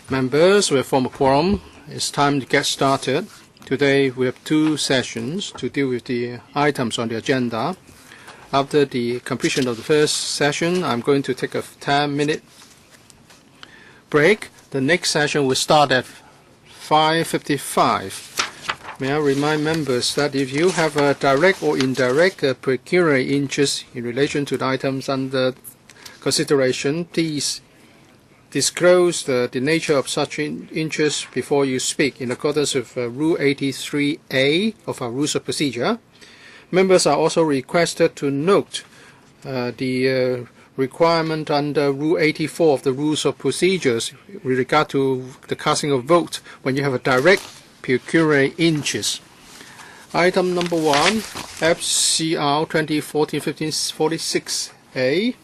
Members, we form a quorum. It's time to get started. Today we have two sessions to deal with the items on the agenda. After the completion of the first session, I'm going to take a 10-minute break. The next session will start at 5:55. May I remind members that if you have a direct or indirect pecuniary interest in relation to the items under consideration, please disclose the nature of such interest before you speak in accordance with Rule 83A of our Rules of Procedure. Members are also requested to note the requirement under Rule 84 of the Rules of Procedures with regard to the casting of vote when you have a direct pecuniary interest. Item number 1, FCR 2014-15-46A.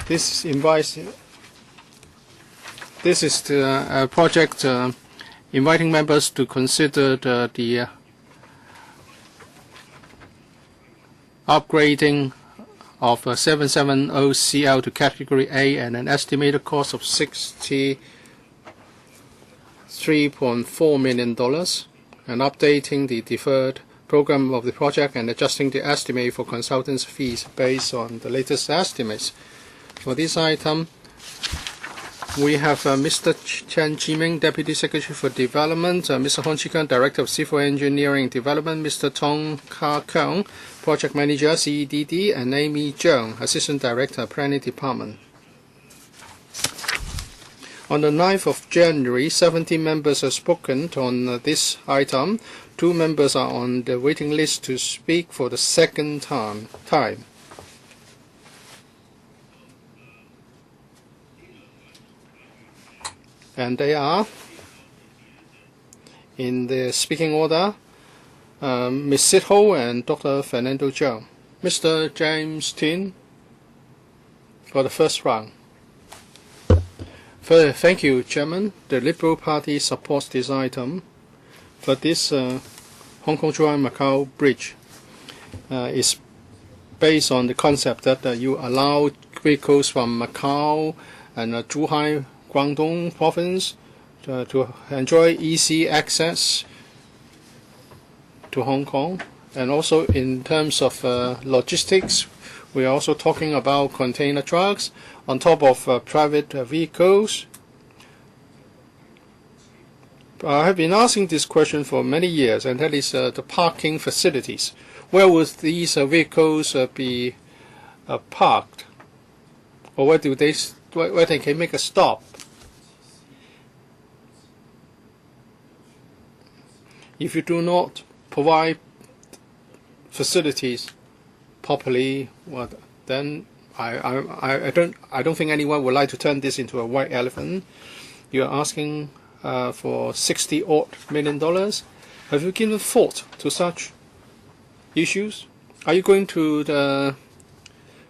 This is the project inviting members to consider the upgrading of 770CL to Category A and an estimated cost of $63.4 million, and updating the deferred program of the project and adjusting the estimate for consultants' fees based on the latest estimates. For this item, we have Mr. Chen Chiming, Deputy Secretary for Development, Mr. Hong Chi-kang, Director of Civil Engineering Development, Mr. Tong Ka-keung, Project Manager, CEDD, and Amy Zhang, Assistant Director, Planning Department. On the 9th of January, 17 members have spoken on this item. 2 members are on the waiting list to speak for the second time. And they are, in the speaking order, Ms. Sid Ho and Dr. Fernando Zhang. Mr. James Tin for the first round. Thank you, Chairman. The Liberal Party supports this item. For this Hong Kong-Zhuhai-Macau Bridge is based on the concept that you allow vehicles from Macau and Zhuhai, Guangdong province to enjoy easy access to Hong Kong. And also in terms of logistics, we are also talking about container trucks on top of private vehicles. I have been asking this question for many years, and that is the parking facilities. Where would these vehicles be parked? Or where they can make a stop? If you do not provide facilities properly, well, then I don't think anyone would like to turn this into a white elephant. You are asking for $60-odd million. Have you given thought to such issues? Are you going to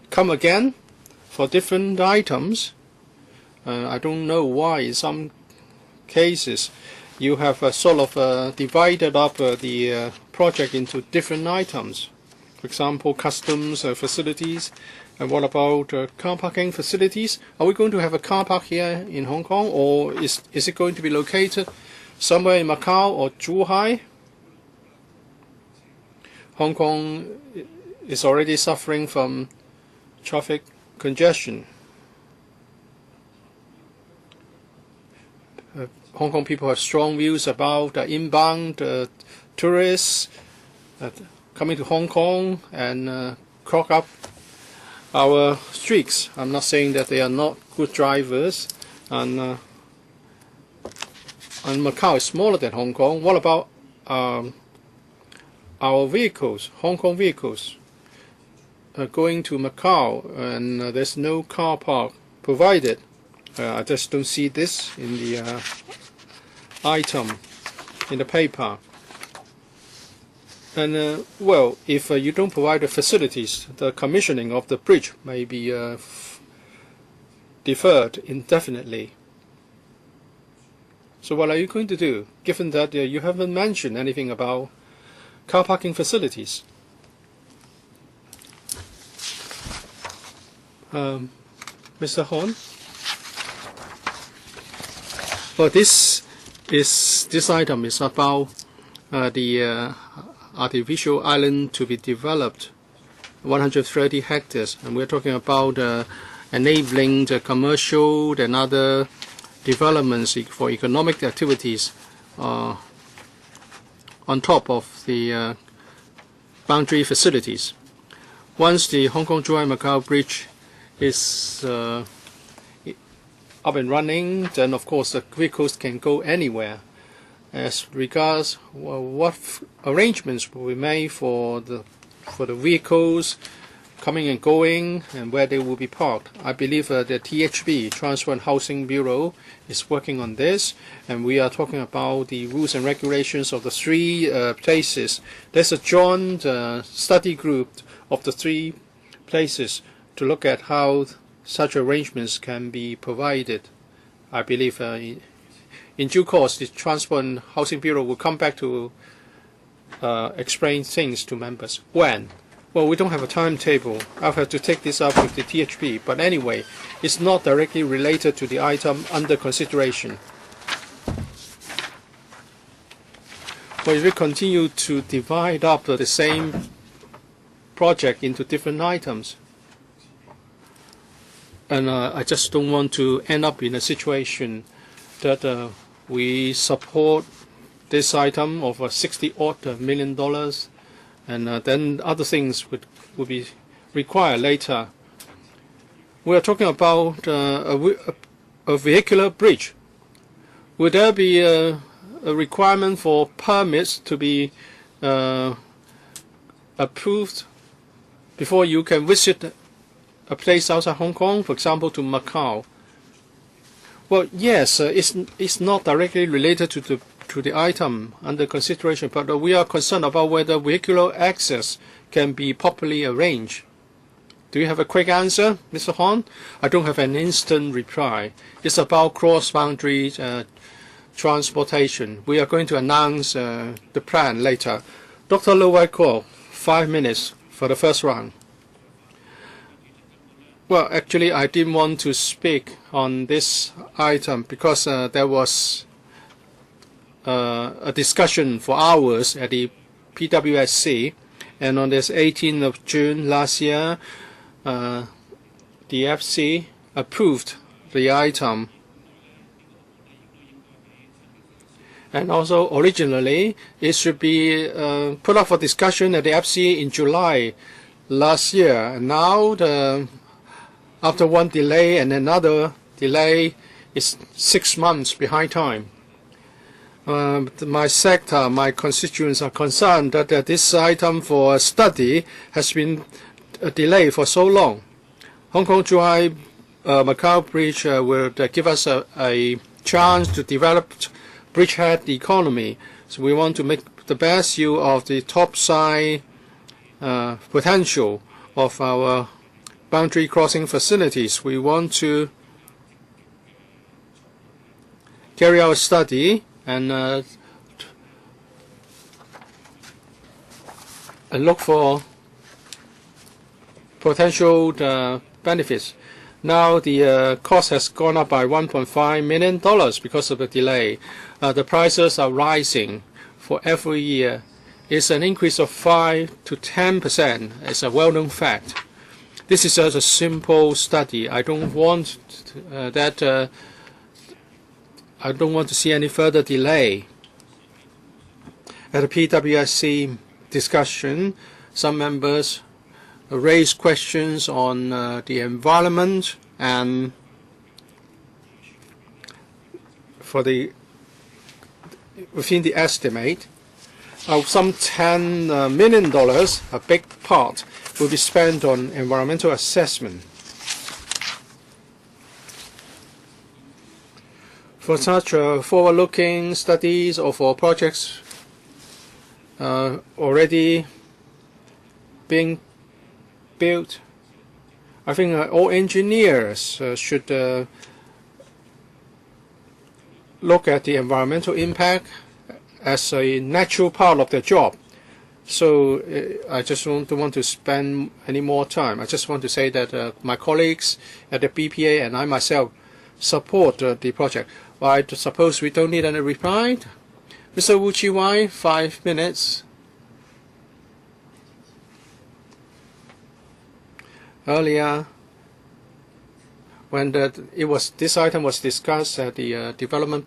come again for different items? I don't know why in some cases you have sort of divided up the project into different items. For example, customs facilities. And what about car parking facilities? Are we going to have a car park here in Hong Kong, or is it going to be located somewhere in Macau or Zhuhai? Hong Kong is already suffering from traffic congestion. Hong Kong people have strong views about inbound tourists coming to Hong Kong and clog up our streets. I'm not saying that they are not good drivers, and Macau is smaller than Hong Kong. What about our vehicles, Hong Kong vehicles, going to Macau, and there's no car park provided? I just don't see this in the item in the paper. And well, if you don't provide the facilities, the commissioning of the bridge may be deferred indefinitely. So what are you going to do, given that you haven't mentioned anything about car parking facilities? Mr. Horn? Well, this item is about the artificial island to be developed, 130 hectares, and we're talking about enabling the commercial and other developments for economic activities on top of the boundary facilities. Once the Hong Kong-Zhuhai-Macau Bridge is up and running, then of course the vehicles can go anywhere. As regards what arrangements will be made for the vehicles coming and going and where they will be parked, I believe the THB, Transport and Housing Bureau, is working on this, and we are talking about the rules and regulations of the three places. There's a joint study group of the three places to look at how such arrangements can be provided. I believe in due course the Transport and Housing Bureau will come back to explain things to members. When? Well, we don't have a timetable. I'll have to take this up with the THB. But anyway, it's not directly related to the item under consideration. But if we continue to divide up the same project into different items, and I just don't want to end up in a situation that we support this item of $60-odd million, and then other things would be required later. We are talking about a vehicular bridge. Would there be a requirement for permits to be approved before you can visit a place outside Hong Kong, for example, to Macau? Well, yes, it's not directly related to the item under consideration, but we are concerned about whether vehicular access can be properly arranged. Do you have a quick answer, Mr. Horn? I don't have an instant reply. It's about cross-boundary transportation. We are going to announce the plan later. Dr. Lo Wai Kuo, 5 minutes for the first round. Well, actually, I didn't want to speak on this item because there was a discussion for hours at the PWSC, and on this 18th of June last year, the FC approved the item. And also, originally, it should be put up for discussion at the FC in July last year. And now, after one delay and another delay, is 6 months behind time. My sector, my constituents are concerned that this item for study has been delayed for so long. Hong Kong-Zhuhai Macau Bridge will give us a chance to develop bridgehead economy. So we want to make the best use of the topside potential of our boundary crossing facilities. We want to carry out a study and look for potential benefits. Now the cost has gone up by $1.5 million because of the delay. The prices are rising for every year. It's an increase of 5 to 10%. It's a well-known fact. This is just a simple study. I don't want I don't want to see any further delay. At the PWSC discussion, some members raised questions on the environment and within the estimate of some $10 million, a big part will be spent on environmental assessment. For such forward-looking studies or for projects already being built, I think all engineers should look at the environmental impact as a natural part of their job. So I just don't want to spend any more time. I just want to say that my colleagues at the BPA and I myself support the project. Well, I suppose we don't need any reply. Mr. Wu Chi-wai, 5 minutes. Earlier, when this item was discussed at the development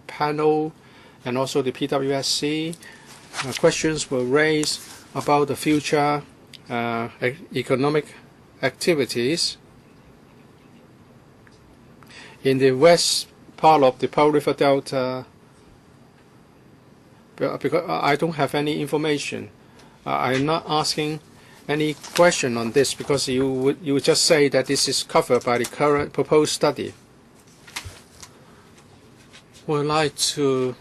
panel and also the PWSC, questions were raised about the future economic activities in the west part of the Pearl River Delta. Because I don't have any information, I'm not asking any question on this because you would just say that this is covered by the current proposed study. Would like to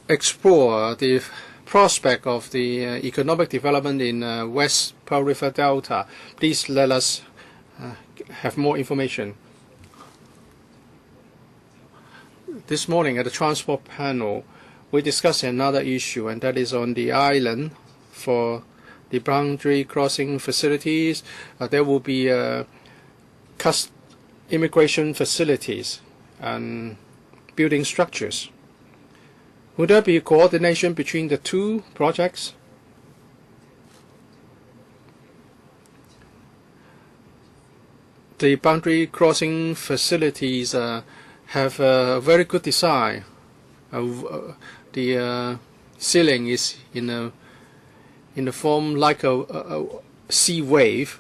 explore the prospect of the economic development in West Pearl River Delta. Please let us have more information. This morning at the transport panel, we discussed another issue, and that is on the island for the boundary crossing facilities. There will be immigration facilities and building structures. Would there be coordination between the two projects? The boundary crossing facilities have a very good design. The ceiling is in a form like a sea wave.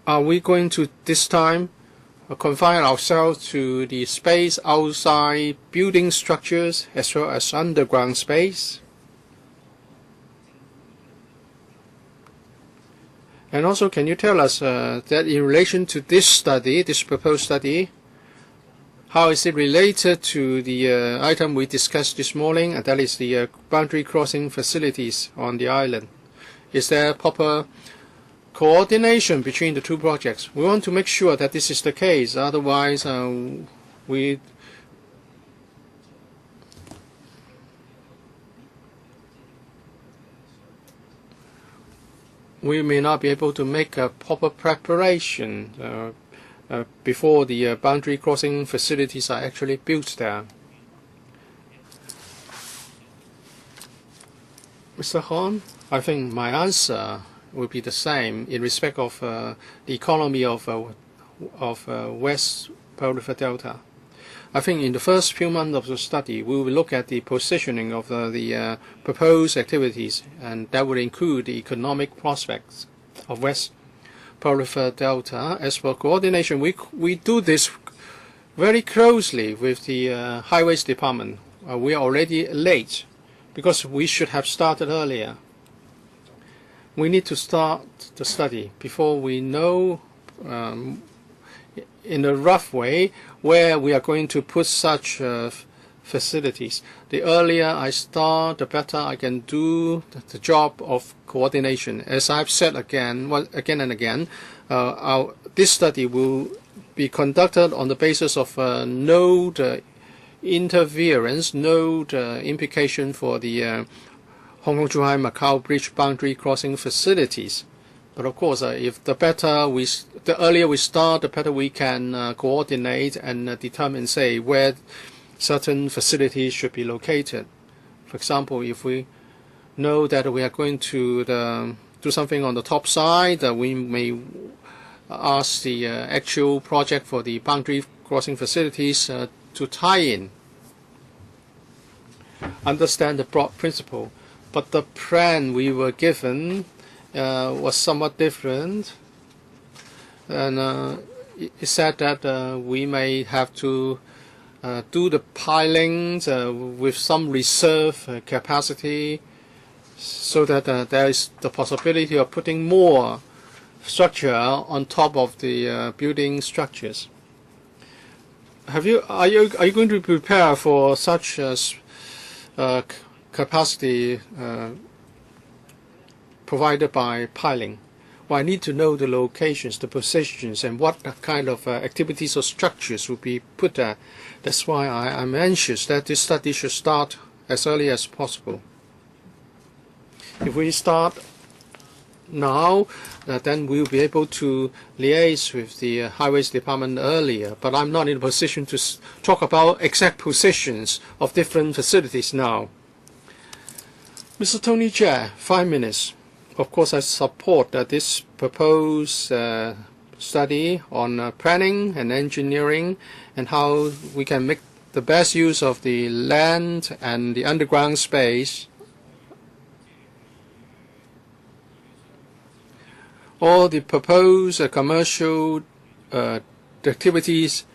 Are we going to this time confine ourselves to the space outside building structures as well as underground space? And also, can you tell us that in relation to this study, this proposed study, how is it related to the item we discussed this morning, and that is the boundary crossing facilities on the island? Is there proper coordination between the two projects? We want to make sure that this is the case, otherwise we may not be able to make a proper preparation before the boundary crossing facilities are actually built there. Mr. Hon, I think my answer will be the same in respect of the economy of West Pearl River Delta. I think in the first few months of the study, we will look at the positioning of the proposed activities, and that will include the economic prospects of West Pearl River Delta. As for coordination, we do this very closely with the Highways Department. We are already late because we should have started earlier. We need to start the study before we know in a rough way where we are going to put such facilities. The earlier I start, the better I can do the job of coordination. As I've said again and again, this study will be conducted on the basis of no interference, no implication for the Hong Kong-Zhuhai-Macau Bridge boundary crossing facilities. But of course, if the earlier we start, the better we can coordinate and determine, say, where certain facilities should be located. For example, if we know that we are going to do something on the top side, we may ask the actual project for the boundary crossing facilities to tie in. Understand the broad principle. But the plan we were given was somewhat different, and it said that we may have to do the pilings with some reserve capacity, so that there is the possibility of putting more structure on top of the building structures. Are you going to prepare for such capacity provided by piling? Well, I need to know the locations, the positions, and what kind of activities or structures will be put there. That's why I'm anxious that this study should start as early as possible. If we start now, then we'll be able to liaise with the Highways Department earlier. But I'm not in a position to talk about exact positions of different facilities now. Mr. Tony Jia, 5 minutes. Of course, I support this proposed study on planning and engineering and how we can make the best use of the land and the underground space. All the proposed commercial activities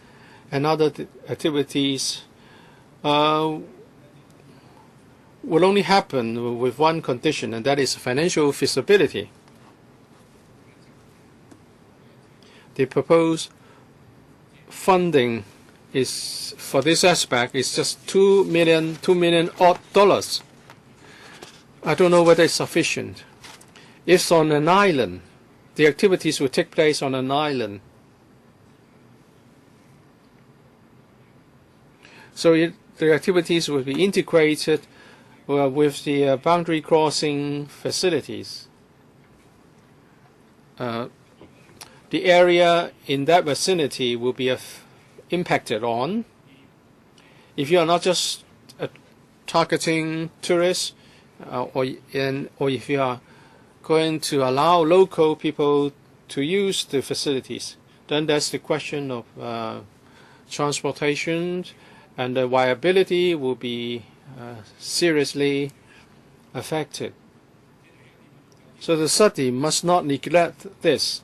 and other activities will only happen with one condition, and that is financial feasibility. The proposed funding is for this aspect is just $2 million odd dollars. I don't know whether it's sufficient. It's on an island. The activities will take place on an island. So the activities will be integrated with the boundary crossing facilities. The area in that vicinity will be impacted on. If you are not just targeting tourists, or if you are going to allow local people to use the facilities, then that's the question of transportation, and the viability will be seriously affected. So the study must not neglect this.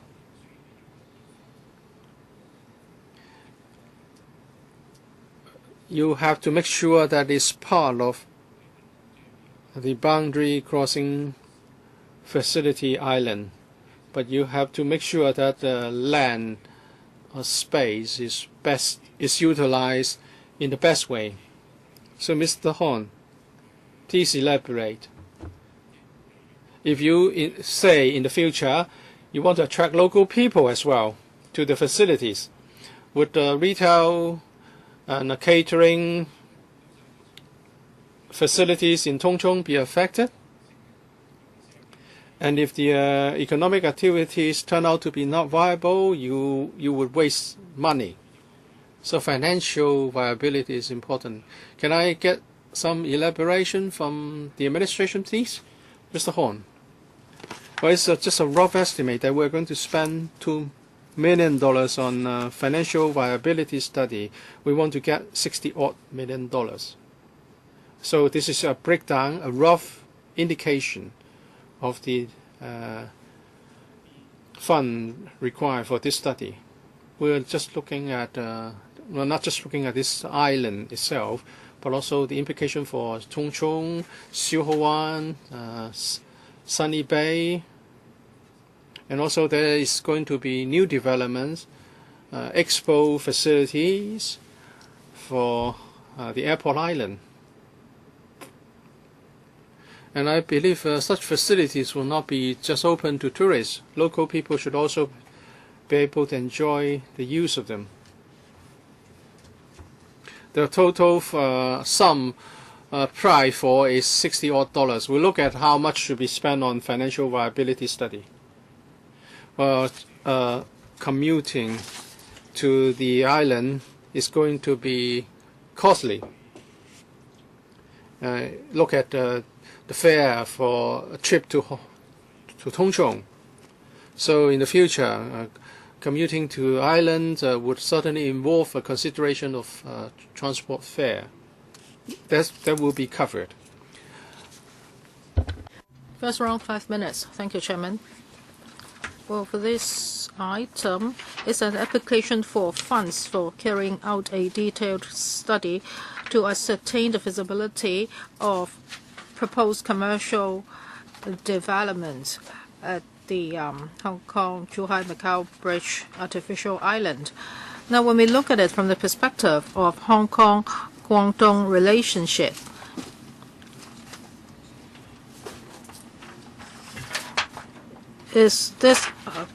You have to make sure that it's part of the boundary crossing facility island, but you have to make sure that the land or space is utilized in the best way. So, Mr. Horn, please elaborate. If you say in the future you want to attract local people as well to the facilities, would the retail and catering facilities in Tung Chung be affected? And if the economic activities turn out to be not viable, you would waste money. So financial viability is important. Can I get some elaboration from the administration, please? Mr. Horn. Well, it's just a rough estimate that we're going to spend $2 million on financial viability study. We want to get $60 million. So this is a breakdown, a rough indication of the fund required for this study. We're just looking at, we're not just looking at this island itself, but also the implication for Tung Chung, Siu Ho Wan, Sunny Bay, and also there is going to be new developments, expo facilities for the airport island. And I believe such facilities will not be just open to tourists. Local people should also be able to enjoy the use of them. The total sum price for is $60 odd. We'll look at how much should be spent on financial viability study. Commuting to the island is going to be costly. Look at the fare for a trip to Tung Chung. So in the future, commuting to islands would certainly involve a consideration of transport fare. That will be covered. First round, 5 minutes. Thank you, Chairman. Well, for this item, it's an application for funds for carrying out a detailed study to ascertain the feasibility of proposed commercial development at the Hong Kong-Zhuhai-Macau Bridge Artificial Island. Now, when we look at it from the perspective of Hong Kong-Guangdong relationship, is this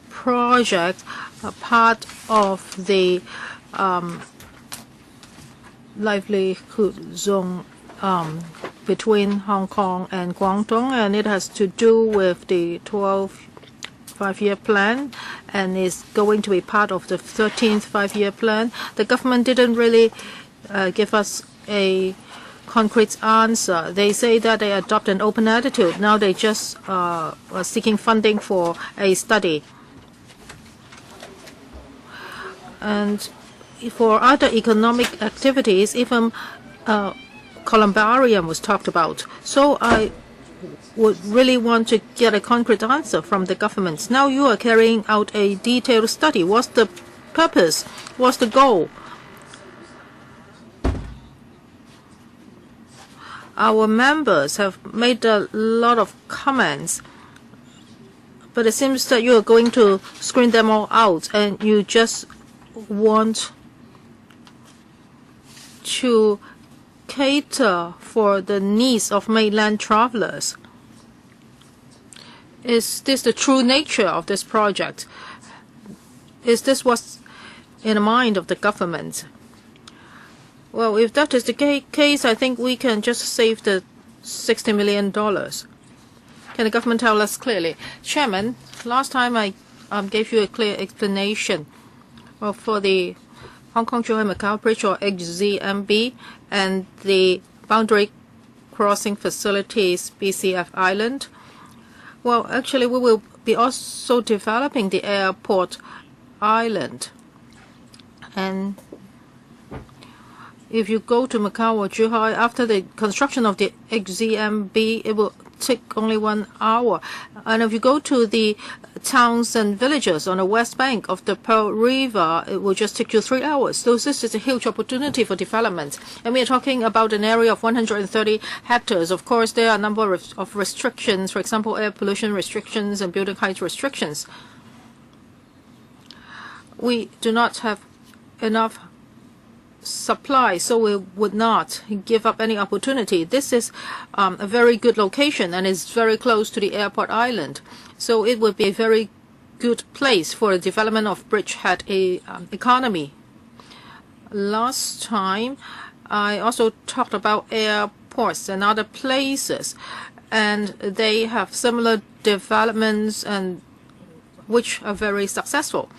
project a part of the livelihood zone between Hong Kong and Guangdong, and it has to do with the 12th five-year plan and is going to be part of the 13th five-year plan. The government didn't really give us a concrete answer. They say that they adopt an open attitude. Now they just are seeking funding for a study. And for other economic activities, even columbarium was talked about. So I would really want to get a concrete answer from the government. Now you are carrying out a detailed study. What's the purpose? What's the goal? Our members have made a lot of comments, but it seems that you are going to screen them all out and you just want to cater for the needs of mainland travelers. Is this the true nature of this project? Is this what's in the mind of the government? Well, if that is the case, I think we can just save the $60 million. Can the government tell us clearly? Chairman, last time I gave you a clear explanation. Well, for the Hong Kong-Zhuhai-Macau Bridge, or HZMB, and the boundary crossing facilities, BCF Island. Well, actually, we will be also developing the airport island. And if you go to Macau or Zhuhai, after the construction of the HZMB, it will take only 1 hour. And if you go to the towns and villages on the west bank of the Pearl River, it will just take you 3 hours. So this is a huge opportunity for development. And we are talking about an area of 130 hectares. Of course, there are a number of restrictions, for example, air pollution restrictions and building height restrictions. We do not have enough supply, so we would not give up any opportunity. This is a very good location and is very close to the airport island. So it would be a very good place for the development of bridgehead economy. Last time, I also talked about airports and other places, and they have similar developments and which are very successful.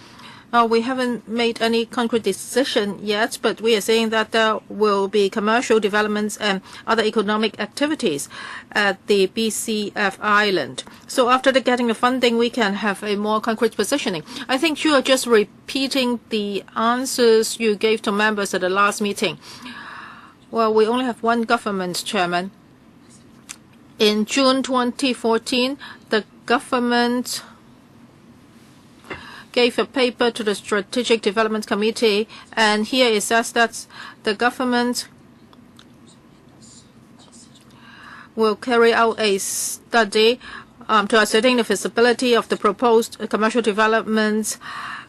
We haven't made any concrete decision yet, but we are saying that there will be commercial developments and other economic activities at the BCF Island. So after getting the funding, we can have a more concrete positioning. I think you are just repeating the answers you gave to members at the last meeting. Well, we only have one government, Chairman. In June 2014, the government gave a paper to the Strategic Development Committee, and here it says that the government will carry out a study to ascertain the feasibility of the proposed commercial developments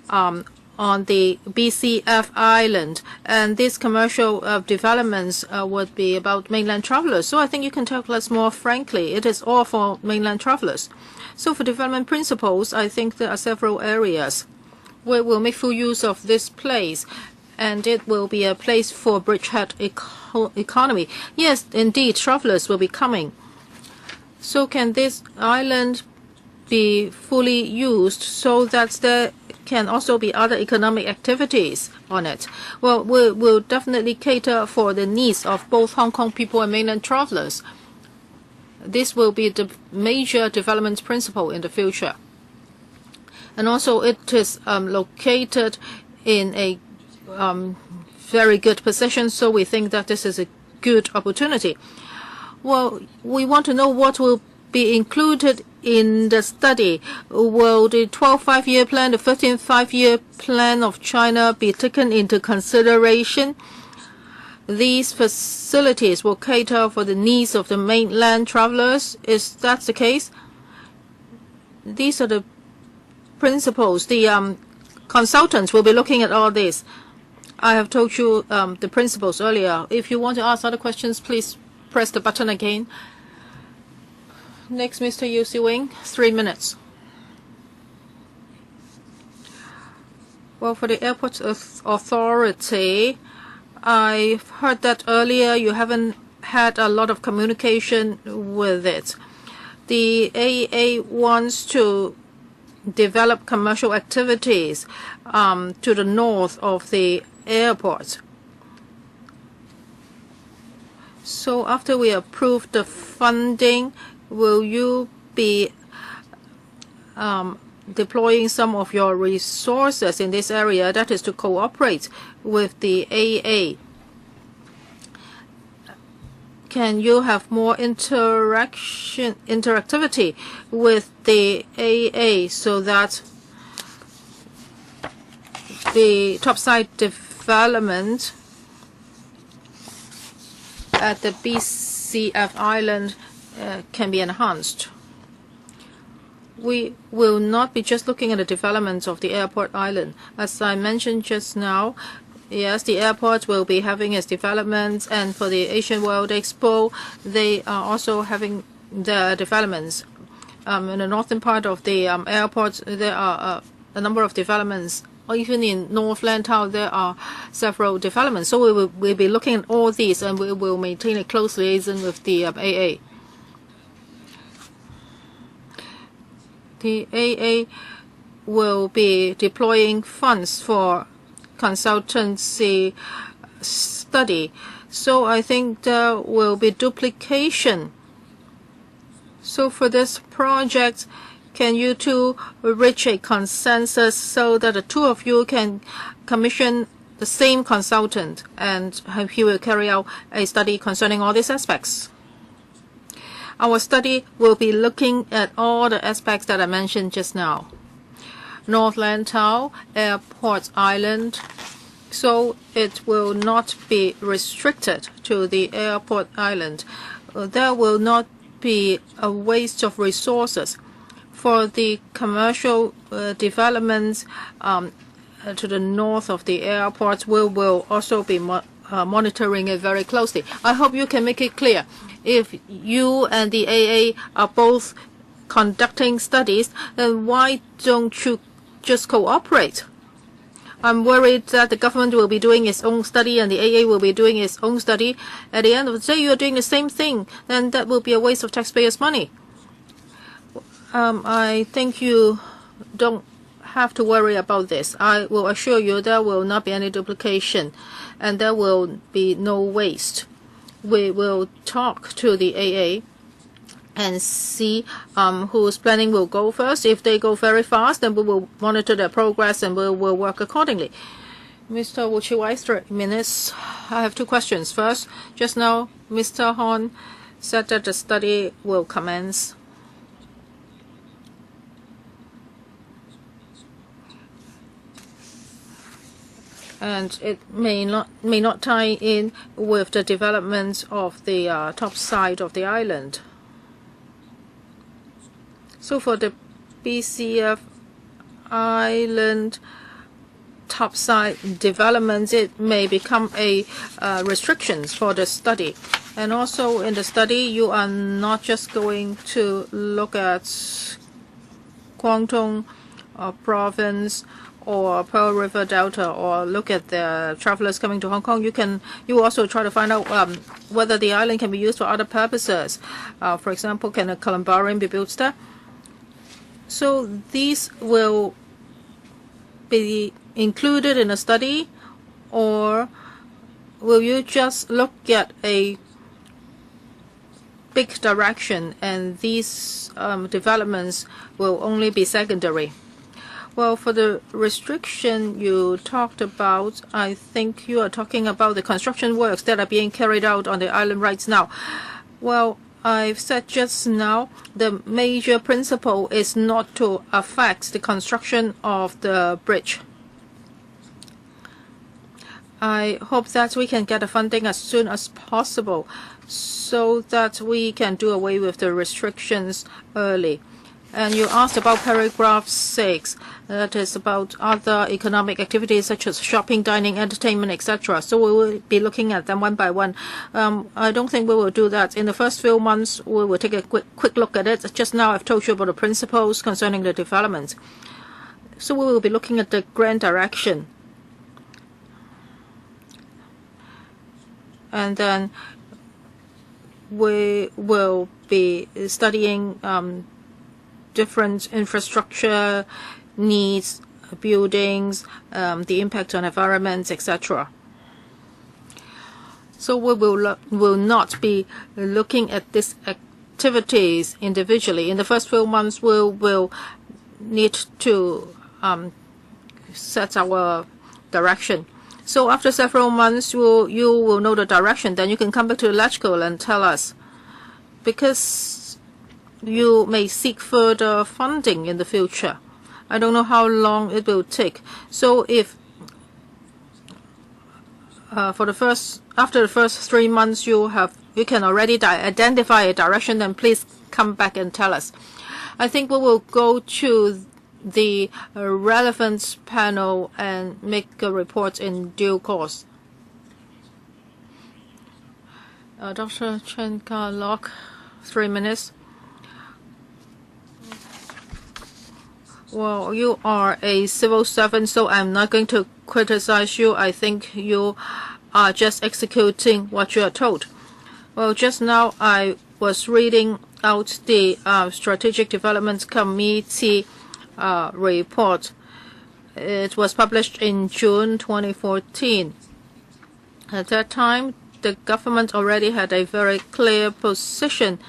on the BCF Island. And these commercial developments would be about mainland travelers. So I think you can tell us more frankly. It is all for mainland travelers. So for development principles, I think there are several areas where we'll make full use of this place, and it will be a place for bridgehead economy. Yes, indeed, travelers will be coming. So can this island be fully used so that there can also be other economic activities on it? Well, we'll definitely cater for the needs of both Hong Kong people and mainland travelers. This will be the major development principle in the future. And also it is located in a very good position, so we think that this is a good opportunity. Well, we want to know what will be included in the study. Will the 12th five-year plan, the 13th five-year plan of China be taken into consideration? These facilities will cater for the needs of the mainland travelers. Is that the case? These are the principles. The consultants will be looking at all this. I have told you the principles earlier. If you want to ask other questions, please press the button again. Next, Mr. Yu Siwing, 3 minutes. Well, for the airport authority, I've heard that earlier you haven't had a lot of communication with it. The AA wants to develop commercial activities to the north of the airport. So after we approve the funding, will you be deploying some of your resources in this area, that is to cooperate with the AA? Can you have more interactivity with the AA so that the topside development at the BCF island can be enhanced? We will not be just looking at the development of the airport island. As I mentioned just now, yes, the airport will be having its developments, and for the Asian World Expo, they are also having their developments. In the northern part of the airport, there are a number of developments. Even in North Lantau, there are several developments. So we'll be looking at all these, and we will maintain a close liaison with the AA. The AA will be deploying funds for consultancy study. So I think there will be duplication. So for this project, can you two reach a consensus so that the two of you can commission the same consultant and he will carry out a study concerning all these aspects? Our study will be looking at all the aspects that I mentioned just now. North Lantau Airport Island, so it will not be restricted to the airport island. There will not be a waste of resources. For the commercial developments to the north of the airport, we will also be monitoring it very closely. I hope you can make it clear. If you and the AA are both conducting studies, then why don't you just cooperate? I'm worried that the government will be doing its own study and the AA will be doing its own study. At the end of the day, you are doing the same thing, then that will be a waste of taxpayers' money. I think you don't have to worry about this. I will assure you there will not be any duplication and there will be no waste. We will talk to the AA and see whose planning will go first. If they go very fast, then we will monitor their progress and we will work accordingly. Mr. Wuchiwai, 3 minutes. I have two questions. First, just now, Mr. Hon said that the study will commence. And it may not tie in with the development of the top side of the island. So for the BCF island topside development, it may become a restrictions for the study. And also in the study, you are not just going to look at Guangdong province or Pearl River Delta, or look at the travelers coming to Hong Kong. You also try to find out whether the island can be used for other purposes. For example, can a columbarium be built there? So these will be included in a study, or will you just look at a big direction and these developments will only be secondary? Well, for the restriction you talked about, I think you are talking about the construction works that are being carried out on the island right now. Well, I've said just now the major principle is not to affect the construction of the bridge. I hope that we can get the funding as soon as possible so that we can do away with the restrictions early. And you asked about paragraph 6, that is about other economic activities such as shopping, dining, entertainment, etc. So we will be looking at them one by one. I don't think we will do that. In the first few months, we will take a quick look at it. Just now I've told you about the principles concerning the development. So we will be looking at the grand direction. And then we will be studying different infrastructure needs, buildings, the impact on environment, etc. So we will not be looking at these activities individually. In the first few months, we will need to set our direction. So after several months, you will know the direction. Then you can come back to electrical and tell us, because you may seek further funding in the future. I don't know how long it will take. So if after the first 3 months you can already identify a direction, then please come back and tell us. I think we will go to the relevance panel and make a report in due course. Dr. Chen Ka-lok, 3 minutes. Well, you are a civil servant, so I'm not going to criticize you. I think you are just executing what you are told. Well, just now I was reading out the Strategic Development Committee report. It was published in June 2014. At that time, the government already had a very clear position.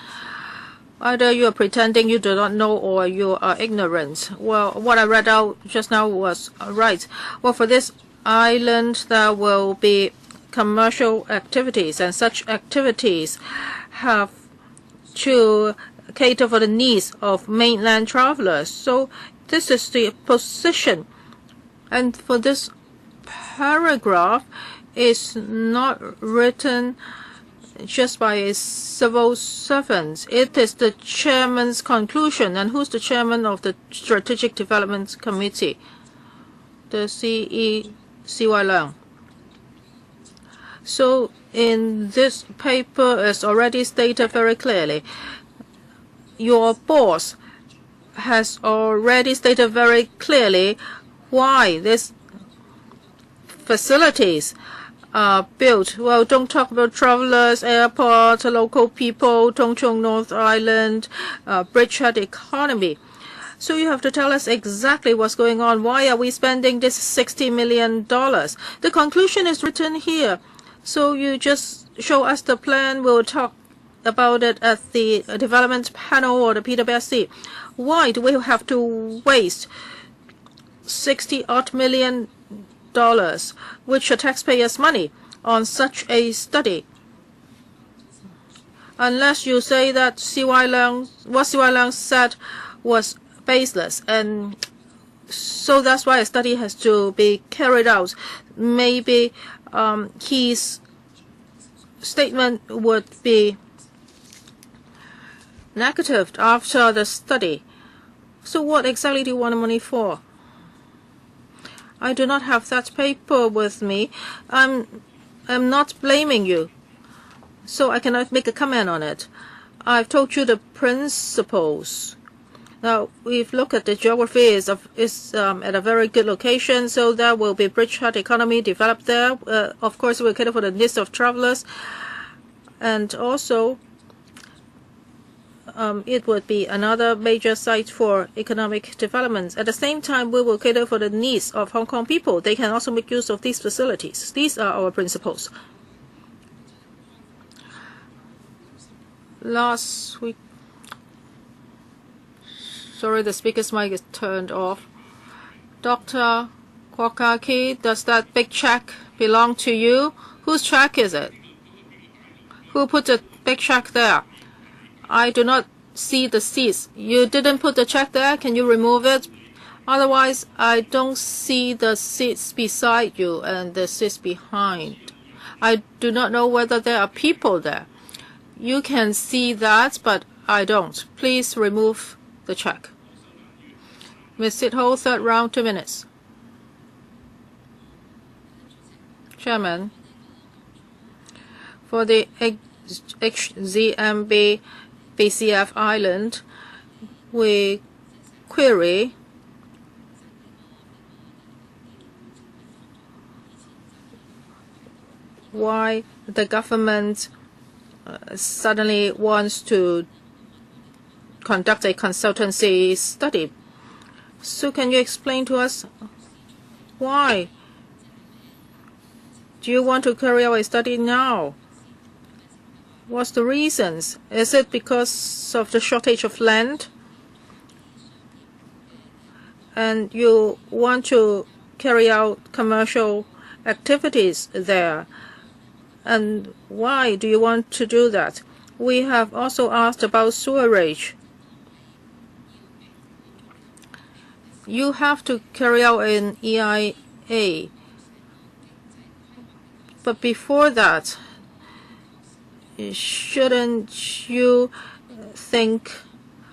Either you are pretending you do not know or you are ignorant. Well, what I read out just now was right. Well, for this island, there will be commercial activities, and such activities have to cater for the needs of mainland travelers. So this is the position. And for this paragraph, is not written just by a civil servant. It is the chairman's conclusion. And who's the chairman of the Strategic Development Committee? The CY Leung. So in this paper, it's already stated very clearly. Your boss has already stated very clearly why these facilities are built. Well, don't talk about travelers, airport, local people, Tung Chung North Island, bridgehead economy. So you have to tell us exactly what's going on. Why are we spending this $60 million? The conclusion is written here. So you just show us the plan. We'll talk about it at the development panel or the PWSC. Why do we have to waste $60-odd million, which are taxpayers' money, on such a study? Unless you say that what CY Leung said was baseless, and so that's why a study has to be carried out. Maybe his statement would be negative after the study. So what exactly do you want the money for? I do not have that paper with me. I'm not blaming you, so I cannot make a comment on it. I've told you the principles. Now, we've looked at the geography is at a very good location, so there will be bridgehead economy developed there. Of course, we'll cater for the needs of travelers, and also it would be another major site for economic development. At the same time, we will cater for the needs of Hong Kong people. They can also make use of these facilities. These are our principles. Last week, sorry, the speaker's mic is turned off. Dr. Kwokaki, does that big check belong to you? Whose check is it? Who put the big check there? I do not see the seats. You didn't put the check there? Can you remove it? Otherwise, I don't see the seats beside you and the seats behind. I do not know whether there are people there. You can see that, but I don't. Please remove the check. Ms. Sitho, third round, 2 minutes. Chairman, for the HZMB BCF Island, we query why the government suddenly wants to conduct a consultancy study. So can you explain to us why do you want to carry out a study now? What's the reasons? Is it because of the shortage of land? And you want to carry out commercial activities there? And why do you want to do that? We have also asked about sewerage. You have to carry out an EIA. But before that, shouldn't you think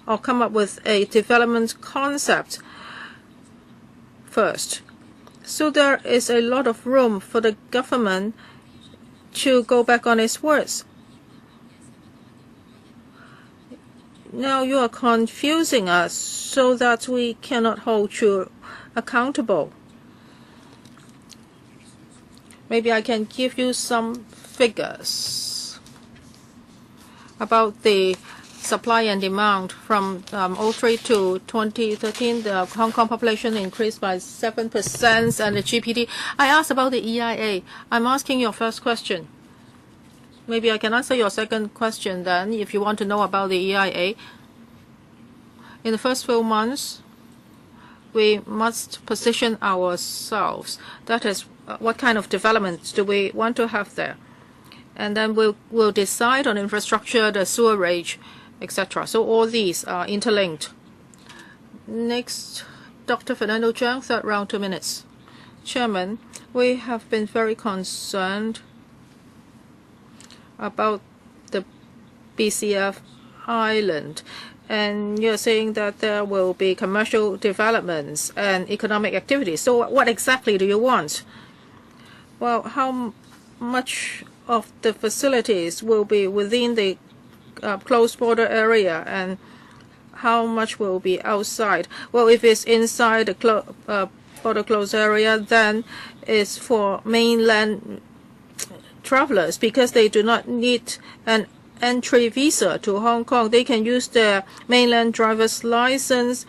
or come up with a development concept first? So there is a lot of room for the government to go back on its words. Now you are confusing us so that we cannot hold you accountable. Maybe I can give you some figures about the supply and demand from 2003 to 2013. The Hong Kong population increased by 7% and the GDP. I asked about the EIA. I'm asking your first question. Maybe I can answer your second question then, if you want to know about the EIA. In the first few months, we must position ourselves. That is, what kind of development do we want to have there? And then we'll decide on infrastructure, the sewerage, etc. So all these are interlinked. Next, Dr. Fernando Zhang, third round, 2 minutes. Chairman, we have been very concerned about the BCF island. And you're saying that there will be commercial developments and economic activities. So what exactly do you want? Well, how much of the facilities will be within the closed border area and how much will be outside? Well, if it's inside the border closed area, then it's for mainland travelers because they do not need an entry visa to Hong Kong. They can use their mainland driver's license,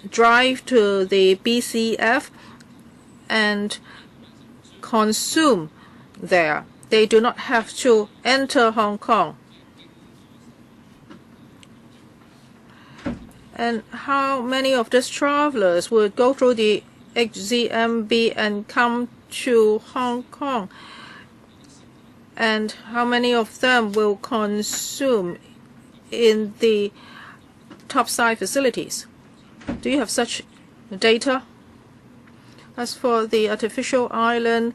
drive to the BCF, and consume there. They do not have to enter Hong Kong. And how many of these travelers would go through the HZMB and come to Hong Kong? And how many of them will consume in the topside facilities? Do you have such data? As for the artificial island,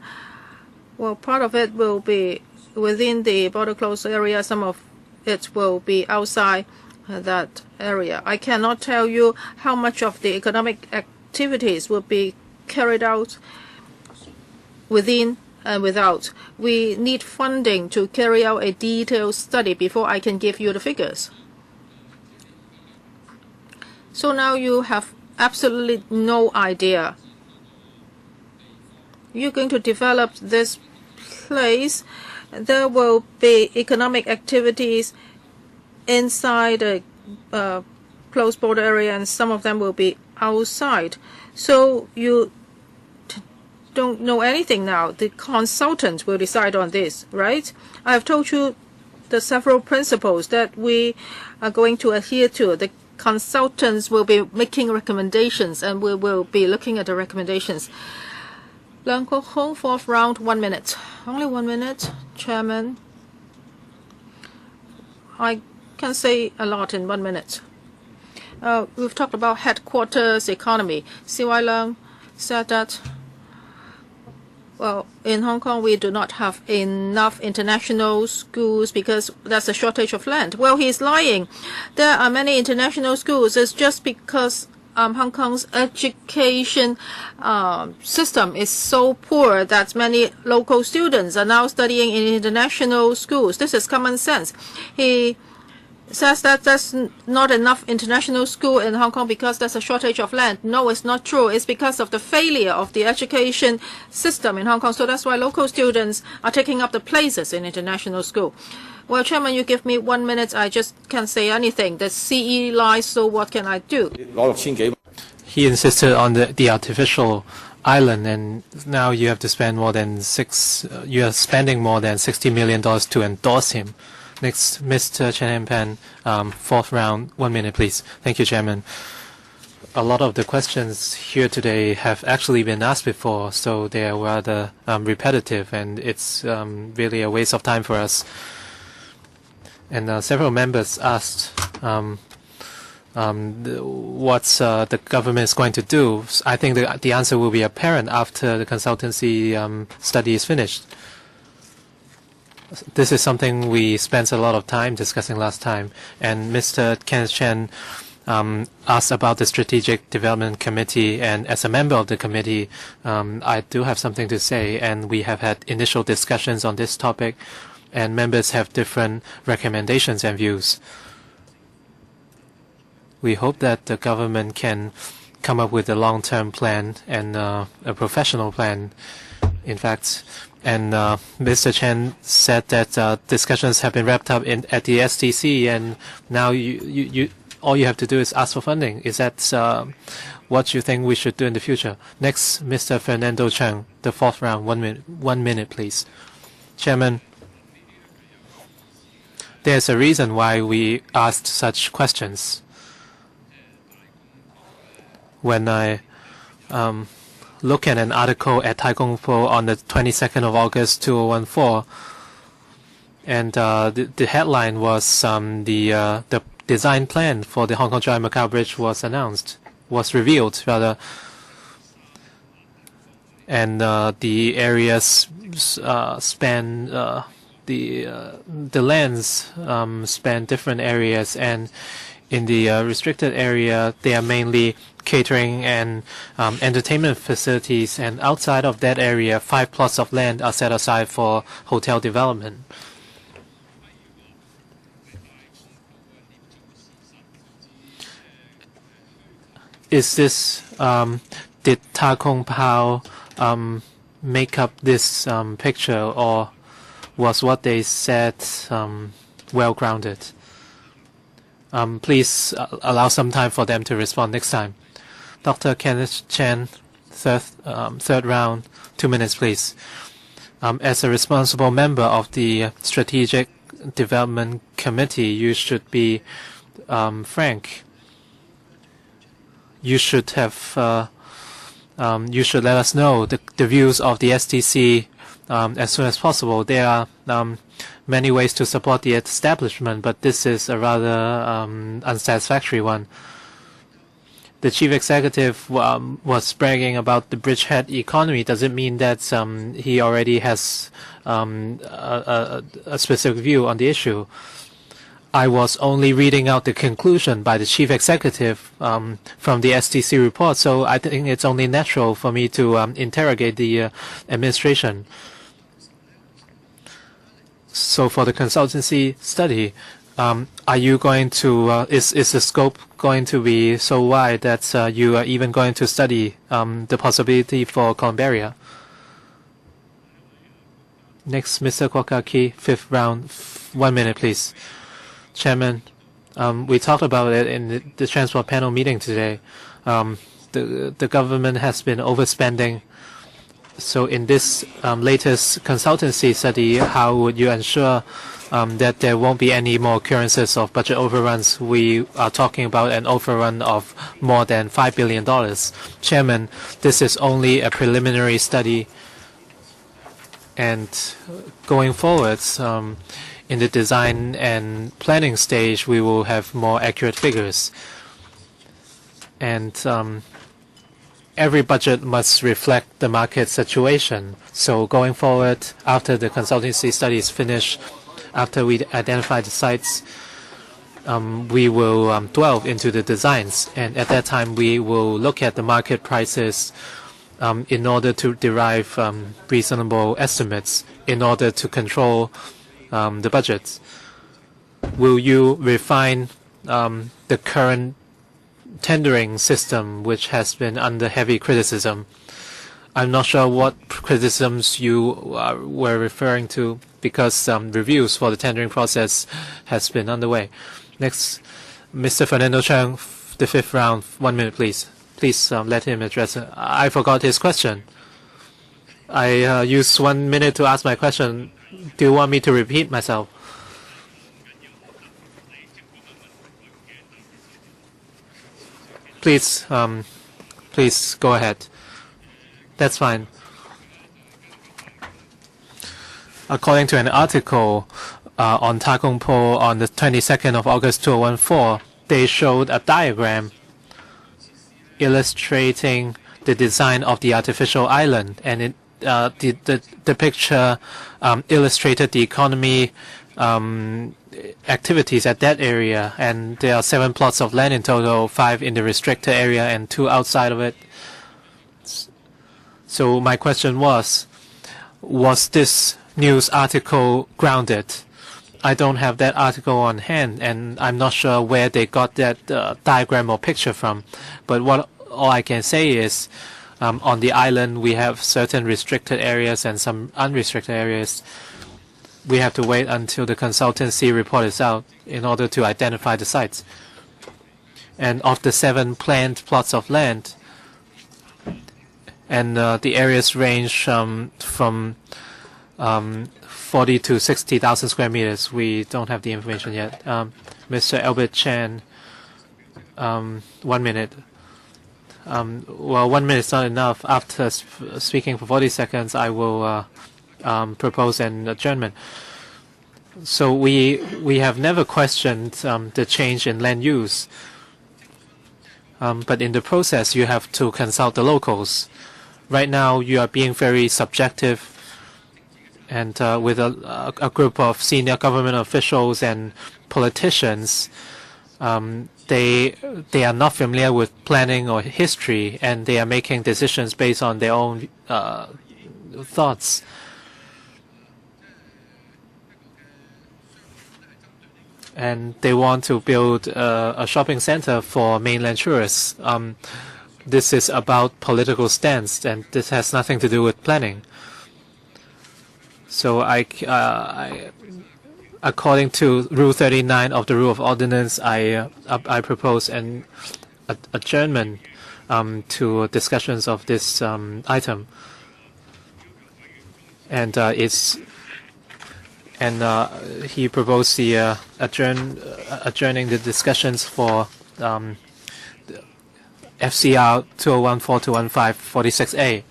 well, part of it will be within the border closed area. Some of it will be outside that area. I cannot tell you how much of the economic activities will be carried out within and without. We need funding to carry out a detailed study before I can give you the figures. So now you have absolutely no idea. You're going to develop this place. There will be economic activities inside a closed border area, and some of them will be outside. So you don't know anything now. The consultant will decide on this, right? I have told you the several principles that we are going to adhere to. The consultants will be making recommendations, and we will be looking at the recommendations. Leung Kok Hong, fourth round, 1 minute. Only 1 minute, Chairman. I can say a lot in 1 minute. We've talked about headquarters economy. C.Y. Leung said that, well, in Hong Kong, we do not have enough international schools because there's a shortage of land. Well, he's lying. There are many international schools. It's just because Hong Kong's education system is so poor that many local students are now studying in international schools. This is common sense. He says that there's not enough international school in Hong Kong because there's a shortage of land. No, it's not true. It's because of the failure of the education system in Hong Kong. So that's why local students are taking up the places in international school. Well, Chairman, you give me 1 minute. I just can't say anything. The CE lies, so what can I do? He insisted on the artificial island, and now you have to spend more than you are spending more than $60 million to endorse him. Next, Mr. Chen Pan, fourth round, 1 minute, please. Thank you, Chairman. A lot of the questions here today have actually been asked before, so they are rather repetitive, and it's really a waste of time for us. And several members asked what the government is going to do. I think the answer will be apparent after the consultancy study is finished. This is something we spent a lot of time discussing last time, and Mr. Kenneth Chen asked about the Strategic Development Committee, and as a member of the committee, I do have something to say, and we have had initial discussions on this topic, and members have different recommendations and views. We hope that the government can come up with a long-term plan and a professional plan, in fact. And Mr. Chen said that discussions have been wrapped up at the STC, and now all you have to do is ask for funding. Is that what you think we should do in the future? Next, Mr. Fernando Cheng, the fourth round, 1 minute, please. Chairman, there's a reason why we asked such questions. When I look at an article at Tai Kung Po on the 22nd of August 2014, and the headline was the design plan for the Hong Kong Zhuhai Macau Bridge was revealed rather, and the areas span the lands span different areas, and in the restricted area they are mainly catering and entertainment facilities, and outside of that area 5 plots of land are set aside for hotel development. Is this did Ta Kung Pao make up this picture, or was what they said well grounded? Please allow some time for them to respond next time. Dr. Kenneth Chen, third round, 2 minutes, please. As a responsible member of the Strategic Development Committee, you should be frank. You should have. You should let us know the views of the STC as soon as possible. There are many ways to support the establishment, but this is a rather unsatisfactory one. The chief executive was bragging about the bridgehead economy. Does it mean that he already has a specific view on the issue? I was only reading out the conclusion by the chief executive from the STC report, so I think it's only natural for me to interrogate the administration. So for the consultancy study, are you going to, is the scope going to be so wide that you are even going to study the possibility for Columbaria? Next, Mr. Kwokaki, fifth round, 1 minute, please. Chairman, we talked about it in the transport panel meeting today. The government has been overspending. So in this latest consultancy study, how would you ensure that there won't be any more occurrences of budget overruns? We are talking about an overrun of more than $5 billion. Chairman, this is only a preliminary study, and going forward, in the design and planning stage, we will have more accurate figures. And every budget must reflect the market situation. So going forward, after the consultancy study is finished, after we identify the sites, we will delve into the designs. And at that time, we will look at the market prices in order to derive reasonable estimates in order to control the budgets. will you refine the current tendering system, which has been under heavy criticism? I'm not sure what criticisms you were referring to, because reviews for the tendering process has been underway. Next, Mr. Fernando Cheung, the fifth round. 1 minute, please. Please let him address it. I forgot his question. I used 1 minute to ask my question. Do you want me to repeat myself? Please, please go ahead. That's fine. According to an article on Ta Kung Po on the 22nd of August 2014, they showed a diagram illustrating the design of the artificial island, and the picture illustrated the economy activities at that area, and there are 7 plots of land in total, 5 in the restricted area and 2 outside of it. So my question was this news article grounded? I don't have that article on hand, and I'm not sure where they got that diagram or picture from. But all I can say is on the island we have certain restricted areas and some unrestricted areas. We have to wait until the consultancy report is out in order to identify the sites. And of the 7 planned plots of land, and the areas range from 40 to 60,000 square meters. We don't have the information yet. Mr. Albert Chan, 1 minute. Well, 1 minute is not enough. After speaking for 40 seconds, I will propose an adjournment. So we have never questioned the change in land use. But in the process, you have to consult the locals. Right now, you are being very subjective, and with a group of senior government officials and politicians, they are not familiar with planning or history, and they are making decisions based on their own thoughts. And they want to build a shopping center for mainland tourists. This is about political stance, and this has nothing to do with planning. So according to Rule 39 of the Rule of Ordinance, I propose an adjournment to discussions of this item, and he proposed the adjourning the discussions for FCR 2014-215-46A,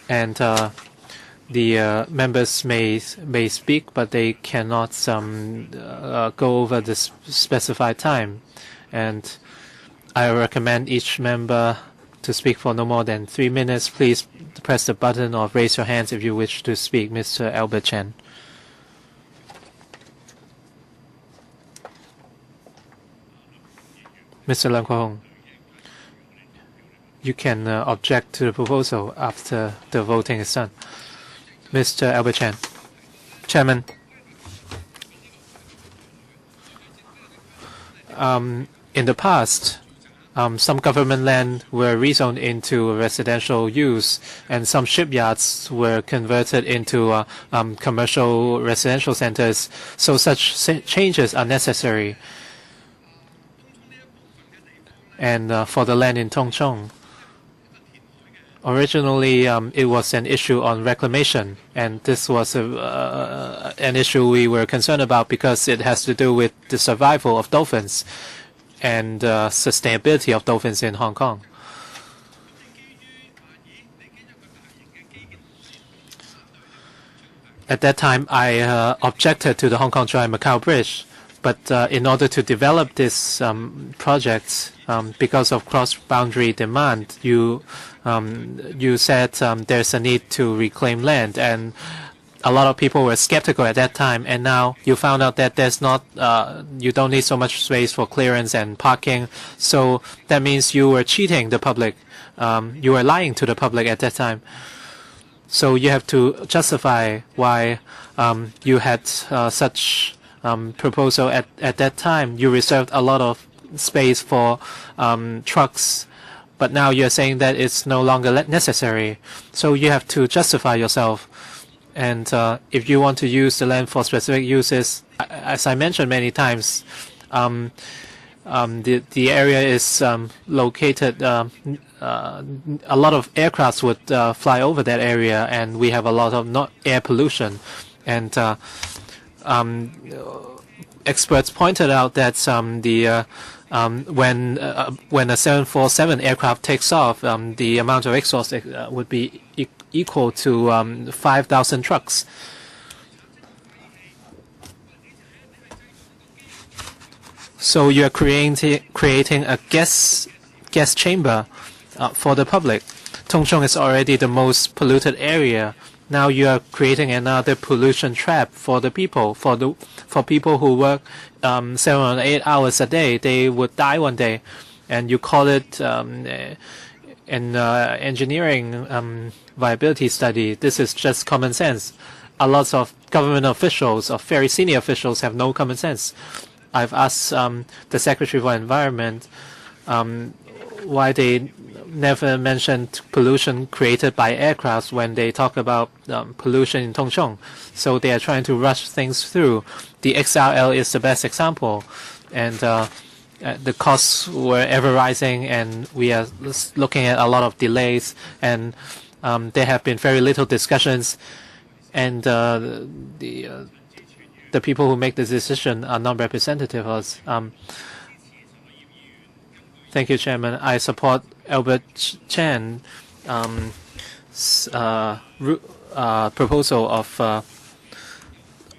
and the members may speak, but they cannot go over the specified time. And I recommend each member to speak for no more than 3 minutes. Please press the button or raise your hands if you wish to speak. Mr. Albert Chen. Mr. Leung Kwok-hong, you can object to the proposal after the voting is done. Mr. Albert Chen. Chairman, in the past, some government land were rezoned into residential use, and some shipyards were converted into commercial residential centers. So such changes are necessary. And for the land in Tung Chung, originally it was an issue on reclamation, and this was an issue we were concerned about because it has to do with the survival of dolphins and sustainability of dolphins in Hong Kong. At that time, I objected to the Hong Kong China Macau Bridge, but in order to develop this project, because of cross-boundary demand, you said there's a need to reclaim land, and a lot of people were skeptical at that time. And now you found out that there's not, you don't need so much space for clearance and parking. So that means you were cheating the public. You were lying to the public at that time. So you have to justify why you had such proposal at that time. You reserved a lot of space for trucks, but now you're saying that it's no longer necessary. So you have to justify yourself. And if you want to use the land for specific uses, as I mentioned many times, the area is located. A lot of aircrafts would fly over that area, and we have a lot of not air pollution. And experts pointed out that when a 747 aircraft takes off, the amount of exhaust would be equal to 5,000 trucks. So you're creating a gas chamber for the public. Tongchong is already the most polluted area. Now you are creating another pollution trap for the people. For people who work 7 or 8 hours a day, they would die one day, and you call it an engineering viability study. This is just common sense. A lot of government officials, or very senior officials, have no common sense. I've asked the Secretary for Environment why they never mentioned pollution created by aircraft when they talk about pollution in Tongchong. So they are trying to rush things through. The XRL is the best example, and the costs were ever rising, and we are looking at a lot of delays, and there have been very little discussions, and the people who make the decision are not representative of us. Thank you, Chairman. I support Albert Chan proposal of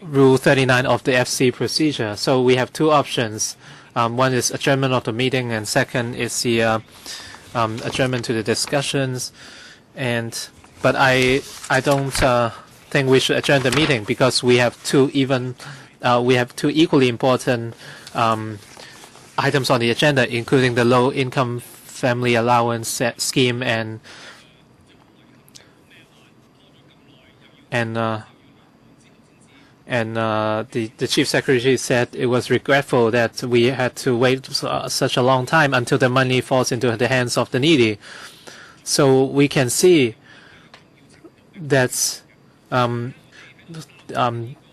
Rule 39 of the FC procedure. So we have two options. One is adjournment of the meeting, and second is the adjournment to the discussions. But I don't think we should adjourn the meeting, because we have two equally important items on the agenda, including the low-income family allowance scheme and the Chief Secretary said it was regretful that we had to wait such a long time until the money falls into the hands of the needy. So we can see that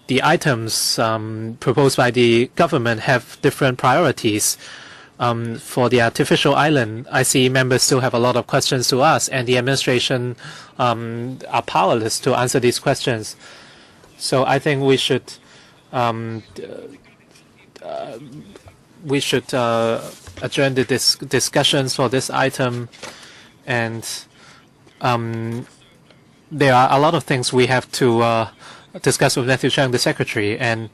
the items proposed by the government have different priorities. For the artificial island, I see members still have a lot of questions to ask, and the administration are powerless to answer these questions. So I think we should adjourn the discussions for this item, and there are a lot of things we have to discuss with Matthew Cheung, the Secretary, and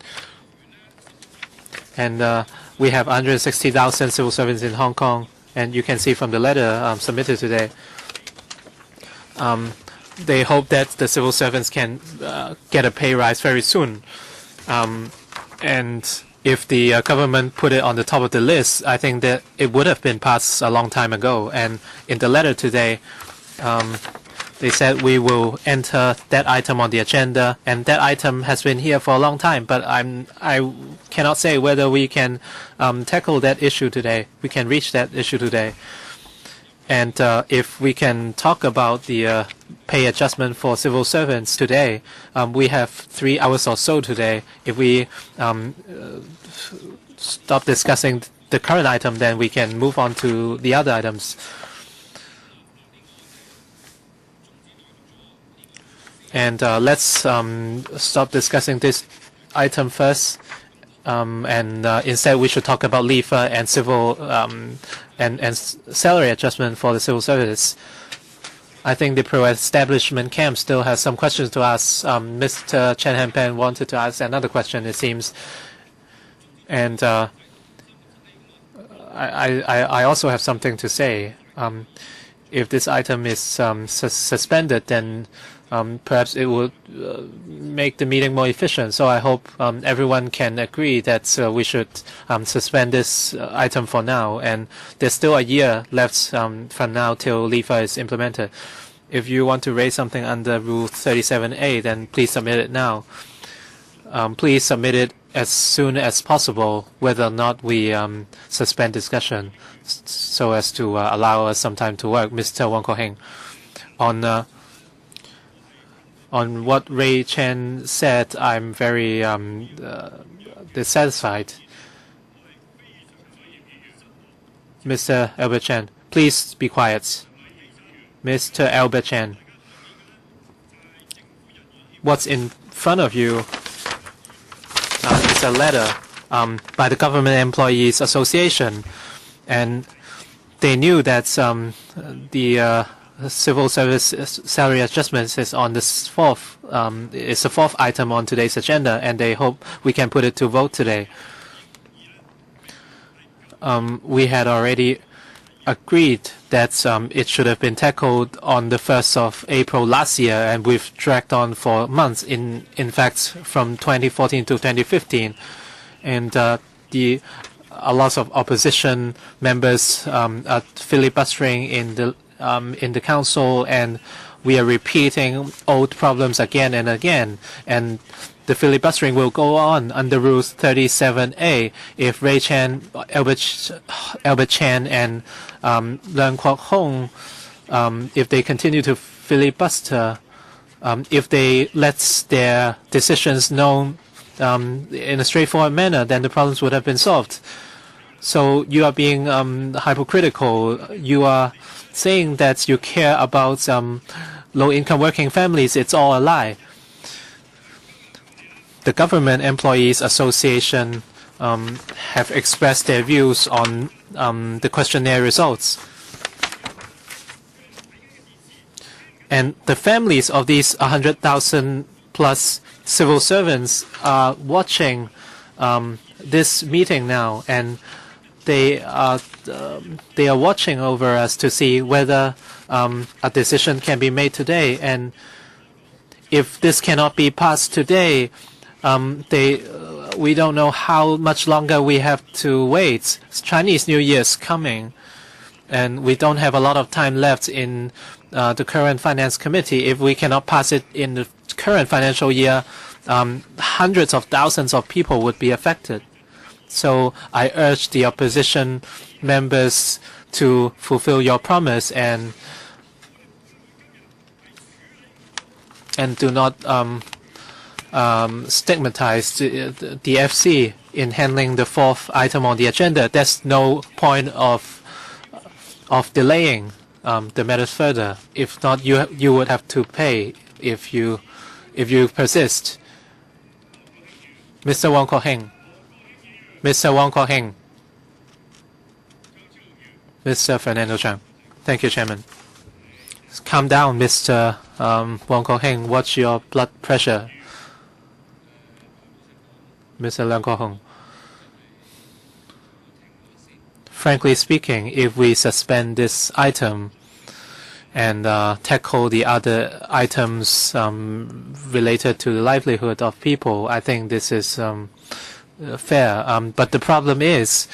we have 160,000 civil servants in Hong Kong, and you can see from the letter submitted today. They hope that the civil servants can get a pay rise very soon. And if the government put it on the top of the list, I think that it would have been passed a long time ago. And in the letter today, they said we will enter that item on the agenda, and that item has been here for a long time. But I cannot say whether we can tackle that issue today. We can reach that issue today. And if we can talk about the pay adjustment for civil servants today, we have 3 hours or so today. If we stop discussing the current item, then we can move on to the other items. And let's stop discussing this item first, and instead we should talk about LIFA and civil and salary adjustment for the civil service. I think the pro-establishment camp still has some questions to ask. Mr. Chen Hanpan wanted to ask another question, it seems, and I also have something to say. If this item is suspended, then perhaps it would make the meeting more efficient. So I hope everyone can agree that we should suspend this item for now. And there's still a year left from now till LIFA is implemented. If you want to raise something under Rule 37A, then please submit it now. Please submit it as soon as possible, whether or not we suspend discussion, so as to allow us some time to work. Mr. Wong Ko-heng, on what Ray Chen said, I'm very dissatisfied. Mr. Albert Chen, please be quiet. Mr. Albert Chen, what's in front of you is a letter by the Government Employees Association, and they knew that the civil service salary adjustments is on this it's the fourth item on today's agenda, and they hope we can put it to vote today. We had already agreed that it should have been tackled on the 1st of April last year, and we've dragged on for months, in fact from 2014 to 2015, and a lot of opposition members are filibustering in the council, and we are repeating old problems again and again, and the filibustering will go on under Rule 37A. If Ray Chen, Albert Chen, and Leung Kwok Hong, if they continue to filibuster, if they let their decisions known in a straightforward manner, then the problems would have been solved. So you are being hypocritical. You are saying that you care about low-income working families. It's all a lie. The Government Employees Association have expressed their views on the questionnaire results. And the families of these 100,000 plus civil servants are watching this meeting now, and they are watching over us to see whether a decision can be made today. And if this cannot be passed today, we don't know how much longer we have to wait. Chinese New Year is coming, and we don't have a lot of time left in the current Finance Committee. If we cannot pass it in the current financial year, hundreds of thousands of people would be affected. So I urge the opposition members to fulfill your promise and do not stigmatize the FC in handling the fourth item on the agenda. There's no point of delaying the matters further. If not, you would have to pay if you persist. Mr. Wong Ko-heng. Mr. Wong Ko-heng. Mr. Fernando Chang. Thank you, Chairman. Calm down, Mr. Wong Ko-heng. What's your blood pressure? Mr. Leung Kwok-hong. Frankly speaking, if we suspend this item and tackle the other items related to the livelihood of people, I think this is fair. But the problem is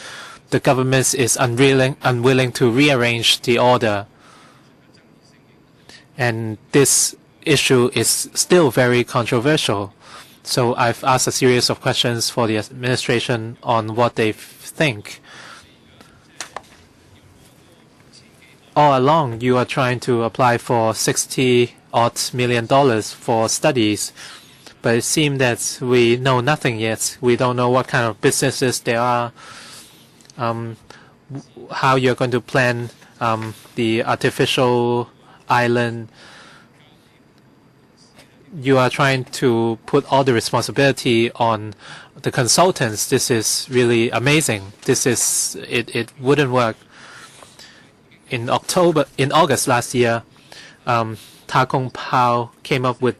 the government is unwilling to rearrange the order. And this issue is still very controversial. So I've asked a series of questions for the administration on what they think. All along, you are trying to apply for $60-odd million for studies, but it seems that we know nothing yet. We don't know what kind of businesses there are, how you're going to plan the artificial island. You are trying to put all the responsibility on the consultants. This is really amazing. It wouldn't work. In August last year, Ta Kung Pao came up with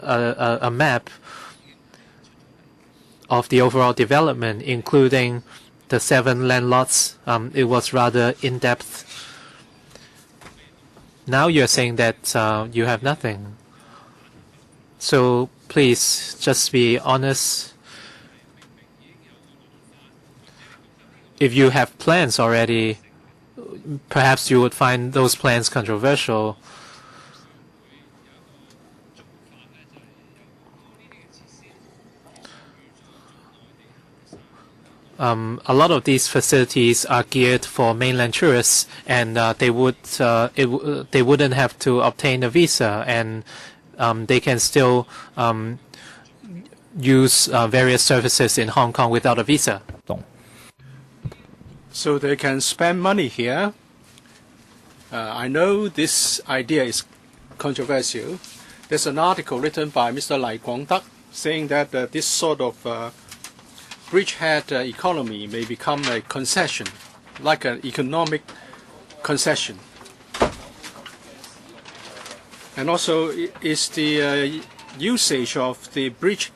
a map of the overall development, including the 7 land lots. It was rather in-depth. Now you're saying that you have nothing. So please just be honest. If you have plans already, perhaps you would find those plans controversial. a lot of these facilities are geared for mainland tourists, and they wouldn't have to obtain a visa, and they can still use various services in Hong Kong without a visa. So they can spend money here. I know this idea is controversial. There's an article written by Mr. Lai Guangdak saying that this sort of bridgehead economy may become a concession, like an economic concession. And also, is the usage of the bridge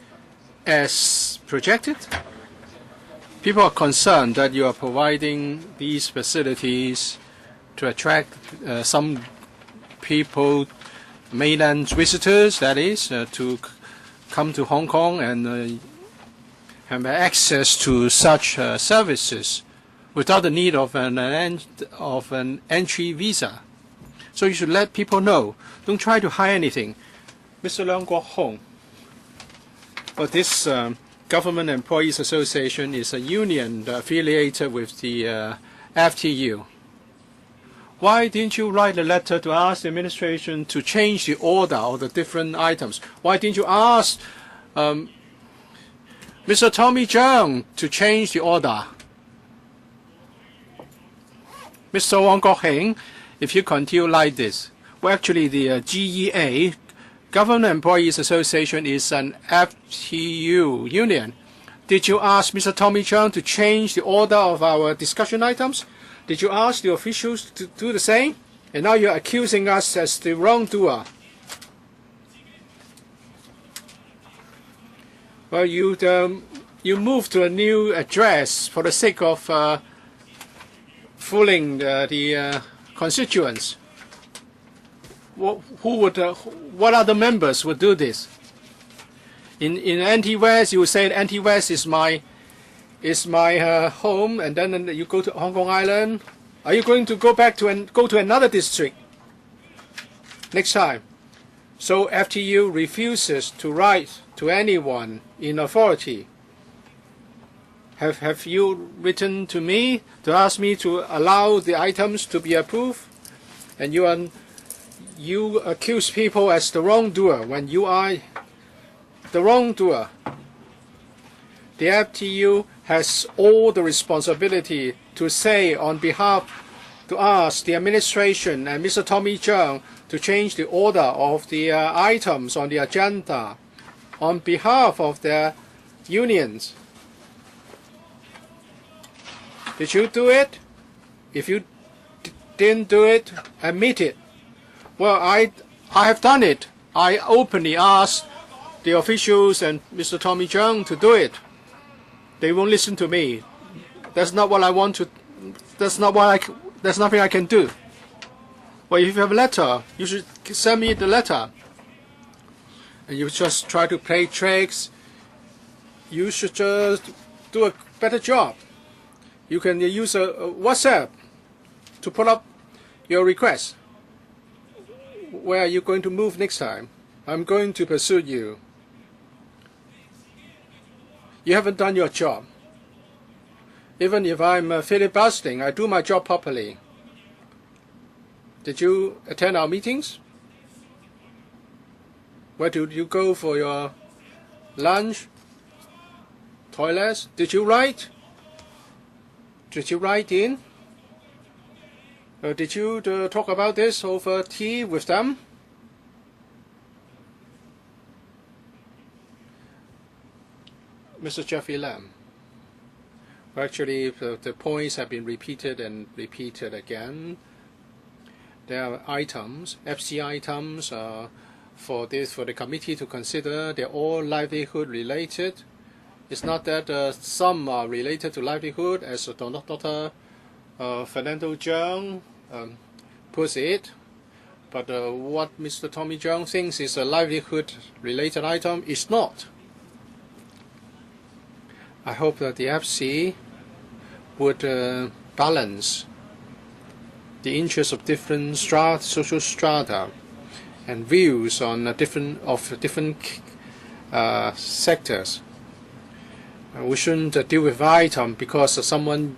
as projected? People are concerned that you are providing these facilities to attract some people, mainland visitors, that is, to come to Hong Kong and have access to such services without the need of an entry visa. So you should let people know. Don't try to hide anything. Mr. Leung Kwok Hong, but this Government Employees Association is a union affiliated with the FTU. Why didn't you write a letter to ask the administration to change the order of the different items? Why didn't you ask Mr. Tommy Cheung to change the order? Mr. Wong Kok Heng, if you continue like this, well, actually the GEA, Government Employees Association, is an FTU union. Did you ask Mr. Tommy Cheung to change the order of our discussion items? Did you ask the officials to do the same? And now you're accusing us as the wrongdoer. Well, you moved to a new address for the sake of fooling the constituents. What other members would do this? In Anti-West, you would say Anti-West is my home, and then you go to Hong Kong Island. Are you going to go back to go to another district next time? So FTU refuses to write to anyone in authority. Have you written to me to ask me to allow the items to be approved? And you accuse people as the wrongdoer when you are the wrongdoer. The FTU has all the responsibility to say on behalf, to ask the administration and Mr. Tommy Cheung to change the order of the items on the agenda on behalf of their unions. Did you do it? If you didn't do it, admit it. Well, I have done it. I openly asked the officials and Mr. Tommy Cheung to do it. They won't listen to me. That's not what I want to. That's nothing I can do. Well, if you have a letter, you should send me the letter. And you just try to play tricks. You should just do a better job. You can use a WhatsApp to put up your request. Where are you going to move next time? I'm going to pursue you. You haven't done your job. Even if I'm filibustering, I do my job properly. Did you attend our meetings? Where did you go for your lunch? Toilets? Did you write? Did you write in? Did you talk about this over tea with them? Mr. Jeffrey Lam. Well, actually, the points have been repeated and repeated again. There are items, FC items, for the committee to consider. They're all livelihood related. It's not that some are related to livelihood, as Dr. Fernando Cheung puts it. But what Mr. Tommy Cheung thinks is a livelihood-related item is not. I hope that the FC would balance the interests of different social strata and views on different sectors. We shouldn't deal with item because someone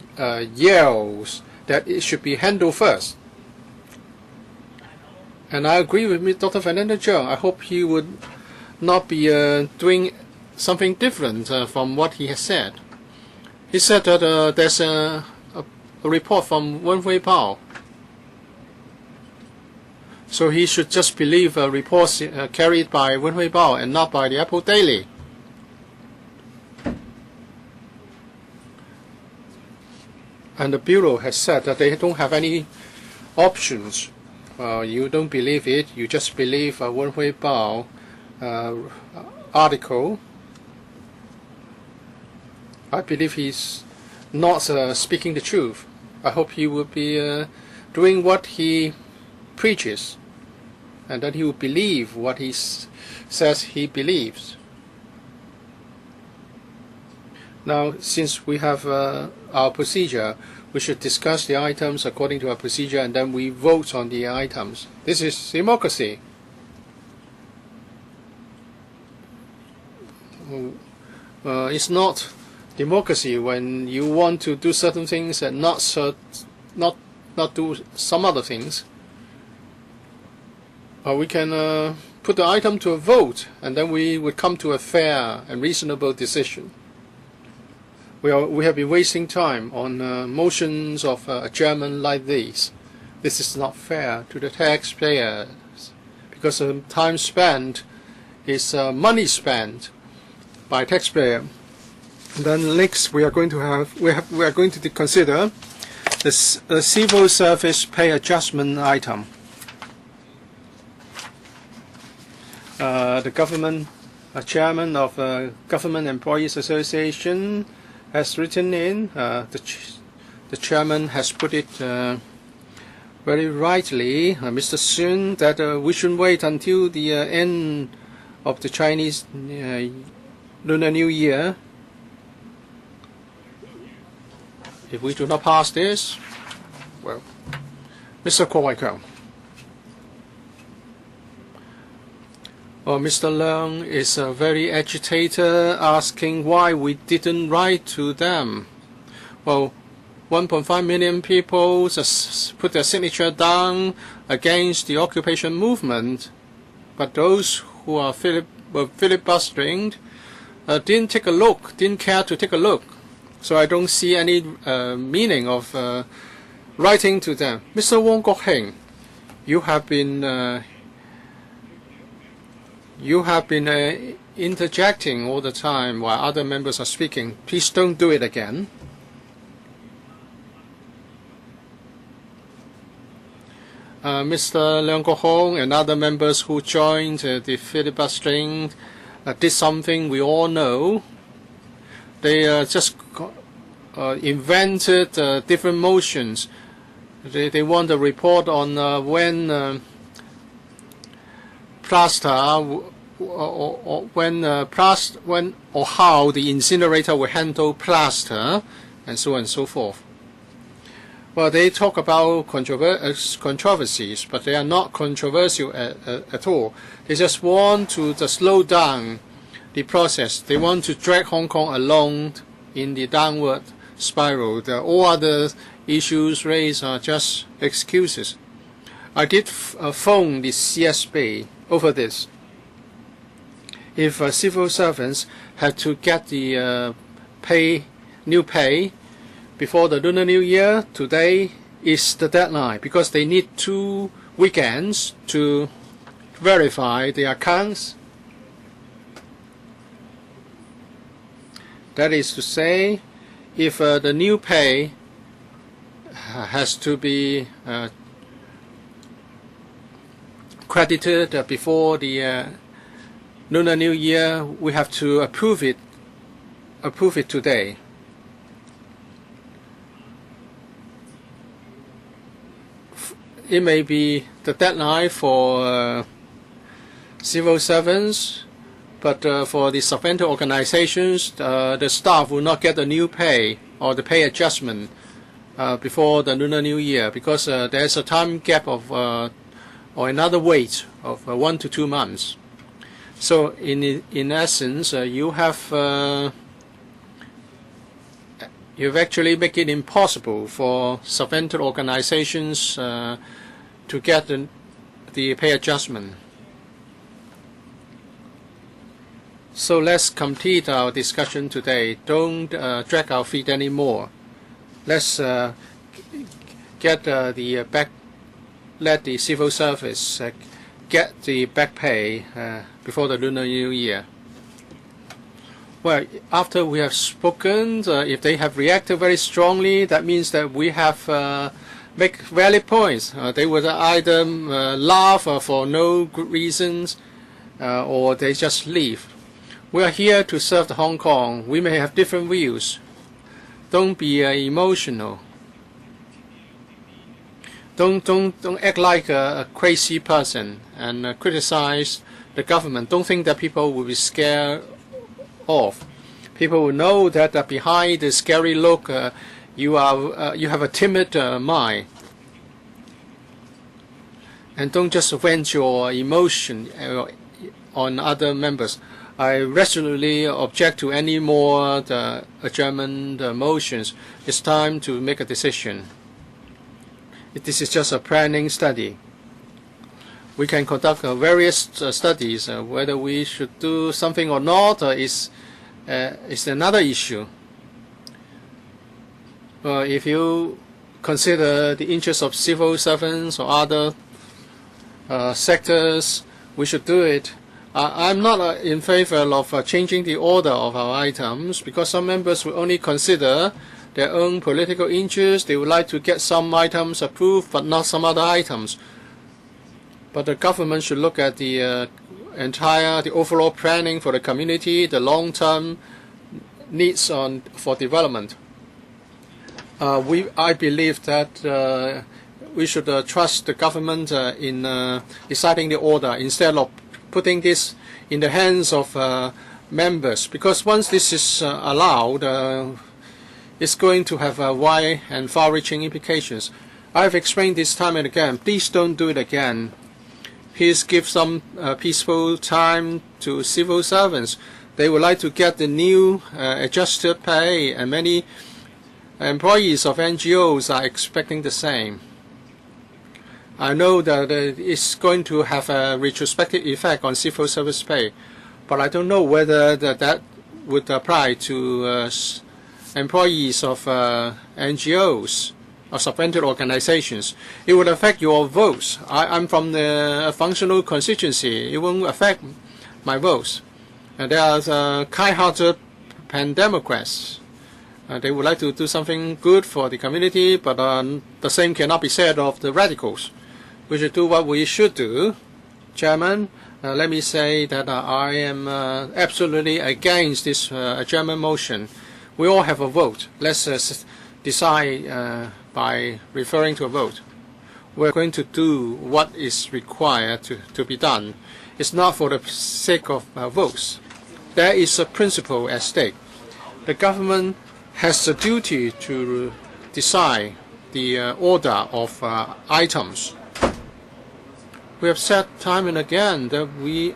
yells that it should be handled first. And I agree with Dr. Fernando Cheung. I hope he would not be doing something different from what he has said. He said that there's a report from Wen Hui Bao. So he should just believe reports carried by Wen Hui Bao and not by the Apple Daily. And the Bureau has said that they don't have any options. You don't believe it, you just believe Wen Hui Bao article. I believe he's not speaking the truth. I hope he will be doing what he preaches, and that he will believe what he says he believes. Now, since we have our procedure, we should discuss the items according to our procedure, and then we vote on the items. This is democracy. It's not democracy when you want to do certain things and not do some other things. We can put the item to a vote, and then we would come to a fair and reasonable decision. We have been wasting time on motions of adjournment like these. This is not fair to the taxpayers, because the time spent is money spent by taxpayer. Then next we are going to consider the civil service pay adjustment item. The government chairman of Government Employees Association has written in. The chairman has put it very rightly, Mr. Sun, that we shouldn't wait until the end of the Chinese Lunar New Year. If we do not pass this, well, Mr. Kwok Wai Keung. Mr. Leung is very agitated, asking why we didn't write to them. Well, 1.5 million people just put their signature down against the occupation movement, but those who were filibustering didn't take a look, didn't care to take a look. So I don't see any meaning of writing to them. Mr. Wong Kok Heng, you have been interjecting all the time while other members are speaking. Please don't do it again. Mr. Leung Kok Hong and other members who joined the filibustering did something we all know. They just invented different motions. They want a report on when plaster or how the incinerator will handle plaster, and so on and so forth. Well, they talk about controversies, but they are not controversial at all. They just want to slow down the process. They want to drag Hong Kong along in the downward spiral. All other issues raised are just excuses. I did phone the CSB over this. If civil servants had to get the new pay before the Lunar New Year, today is the deadline, because they need 2 weekends to verify the accounts. That is to say, if the new pay has to be credited before the Lunar New Year, we have to approve it today. It may be the deadline for civil servants, but for the subvented organizations, the staff will not get the new pay or the pay adjustment before the Lunar New Year, because there's a time gap of or another wait of 1 to 2 months. So in essence, you have you've actually make it impossible for subvented organizations to get the pay adjustment. So let's complete our discussion today. Don't drag our feet anymore. Let's get let the civil service get the back pay before the Lunar New Year. Well, after we have spoken, if they have reacted very strongly, that means that we have make valid points. They would either laugh for no good reasons, or they just leave. We are here to serve the Hong Kong. We may have different views. Don't be emotional. Don't act like a crazy person and criticize the government. Don't think that people will be scared off. People will know that behind the scary look, you have a timid mind. And don't just vent your emotion on other members. I resolutely object to any more adjournment motions. It's time to make a decision. This is just a planning study. We can conduct various studies. Whether we should do something or not is another issue. If you consider the interests of civil servants or other sectors, we should do it. I'm not in favor of changing the order of our items, because some members will only consider their own political interests. They would like to get some items approved but not some other items. But the government should look at the overall planning for the community, the long-term needs for development. I believe that we should trust the government in deciding the order instead of putting this in the hands of members, because once this is allowed, it's going to have wide and far-reaching implications. I've explained this time and again. Please don't do it again. Please give some peaceful time to civil servants. They would like to get the new adjusted pay, and many employees of NGOs are expecting the same. I know that it's going to have a retrospective effect on civil service pay, but I don't know whether that would apply to employees of NGOs or subvented organizations. It would affect your votes. I'm from the functional constituency. It won't affect my votes. And there are kind-hearted pan-democrats. They would like to do something good for the community, but the same cannot be said of the radicals. We should do what we should do. Chairman, let me say that I am absolutely against this adjournment motion. We all have a vote. Let's decide by referring to a vote. We're going to do what is required to be done. It's not for the sake of votes. There is a principle at stake. The government has the duty to decide the order of items. We have said time and again that we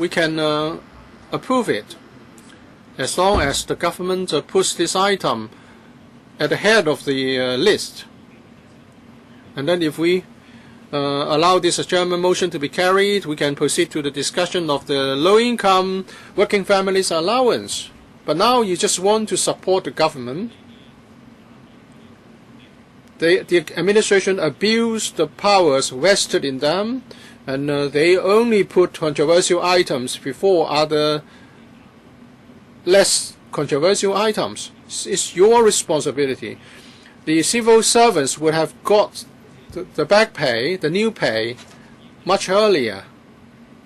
can approve it as long as the government puts this item at the head of the list. And then if we allow this adjournment motion to be carried, we can proceed to the discussion of the low-income working families allowance. But now you just want to support the government. The administration abused the powers vested in them, and they only put controversial items before other less controversial items. It's your responsibility. The civil servants would have got the back pay, the new pay, much earlier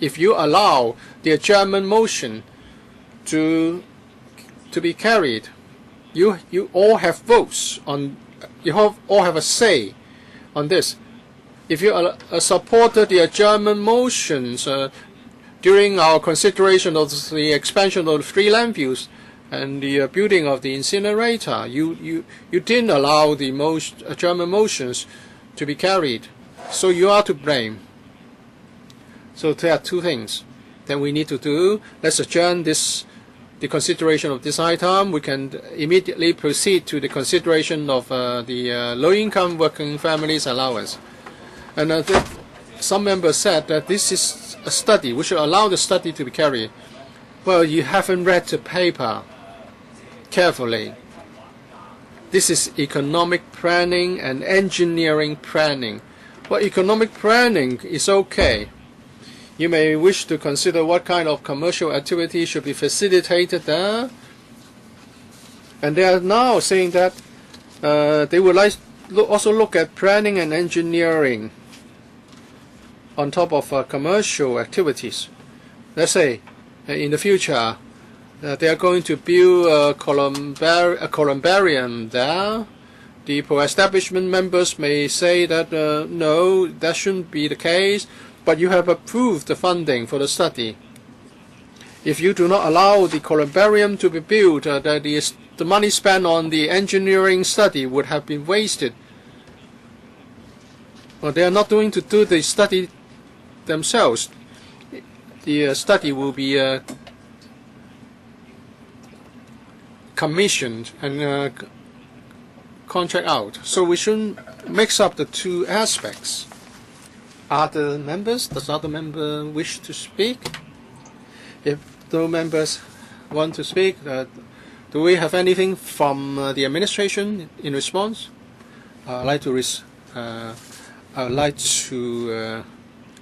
if you allow the adjournment motion to be carried. You all have votes on. You all have a say on this. If you supported the adjournment motions during our consideration of the expansion of the free land use and the building of the incinerator, you didn't allow the adjournment motions to be carried. So you are to blame. So there are two things that we need to do. Let's adjourn this the consideration of this item, we can immediately proceed to the consideration of the low-income working families allowance. And some members said that this is a study. We should allow the study to be carried. Well, you haven't read the paper carefully. This is economic planning and engineering planning. Well, economic planning is okay. You may wish to consider what kind of commercial activity should be facilitated there. And they are now saying that they would like also look at planning and engineering on top of commercial activities. Let's say in the future they are going to build a columbarium there. The pro-establishment members may say that no, that shouldn't be the case, but you have approved the funding for the study. If you do not allow the columbarium to be built, the money spent on the engineering study would have been wasted. Well, they are not going to do the study themselves. The study will be commissioned and contract out. So we shouldn't mix up the two aspects. Other members? Does other member wish to speak? If no members want to speak, do we have anything from the administration in response? I'd like to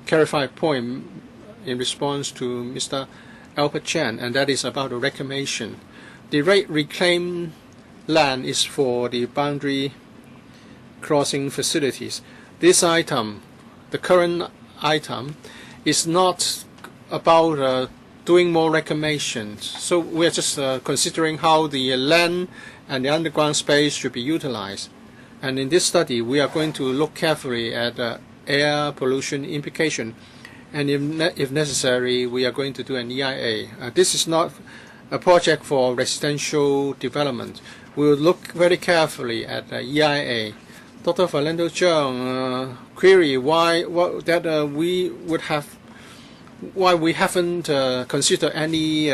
clarify a point in response to Mr. Albert Chan, and that is about the reclamation. The reclaimed land is for the boundary crossing facilities. This item, the current item, is not about doing more reclamations. So we are just considering how the land and the underground space should be utilized. And in this study, we are going to look carefully at air pollution implication. And if necessary, we are going to do an EIA. This is not a project for residential development. We will look very carefully at the EIA. Dr. Fernando Zhang query why we haven't considered any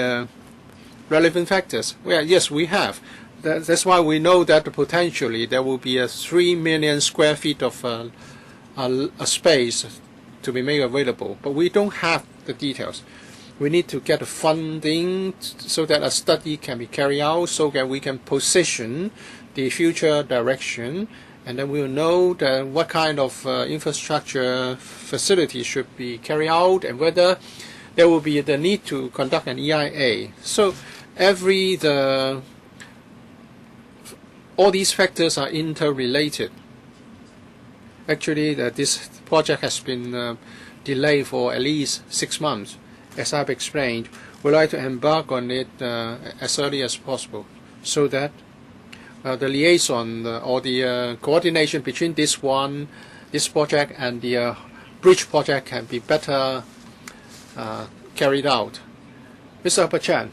relevant factors. Well, yes, we have. That's why we know that potentially there will be 3 million square feet of a space to be made available, but we don't have the details. We need to get the funding so that a study can be carried out, so that we can position the future direction, and then we will know what kind of infrastructure facilities should be carried out, and whether there will be the need to conduct an EIA. So all these factors are interrelated. Actually, this project has been delayed for at least 6 months. As I've explained, we'd like to embark on it as early as possible, so that the liaison or the coordination between this project and the bridge project can be better carried out. Mr. Pachan,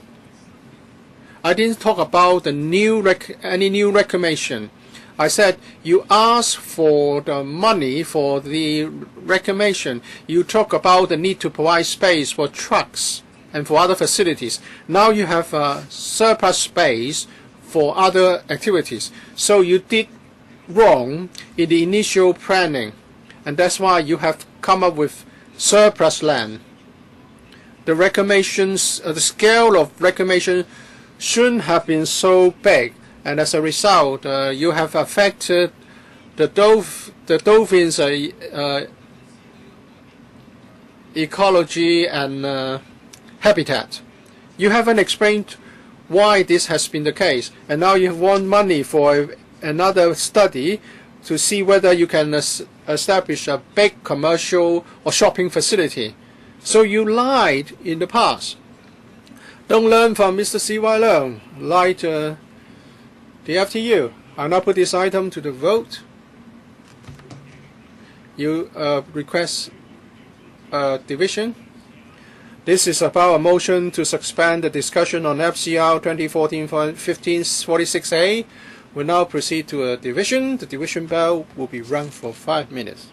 I didn't talk about any new reclamation. I said you ask for the money for the reclamation. You talk about the need to provide space for trucks and for other facilities. Now you have surplus space for other activities. So you did wrong in the initial planning, and that's why you have come up with surplus land. The reclamations, the scale of reclamation shouldn't have been so big. And as a result, you have affected the dolphins' ecology and habitat. You haven't explained why this has been the case, and now you want money for another study to see whether you can establish a big commercial or shopping facility. So you lied in the past. Don't learn from Mr. C.Y. Leung. Lied the FTU. I'll now put this item to the vote. You request division. This is about a motion to suspend the discussion on FCR 2014-15-46A. We'll now proceed to a division. The division bell will be rung for 5 minutes.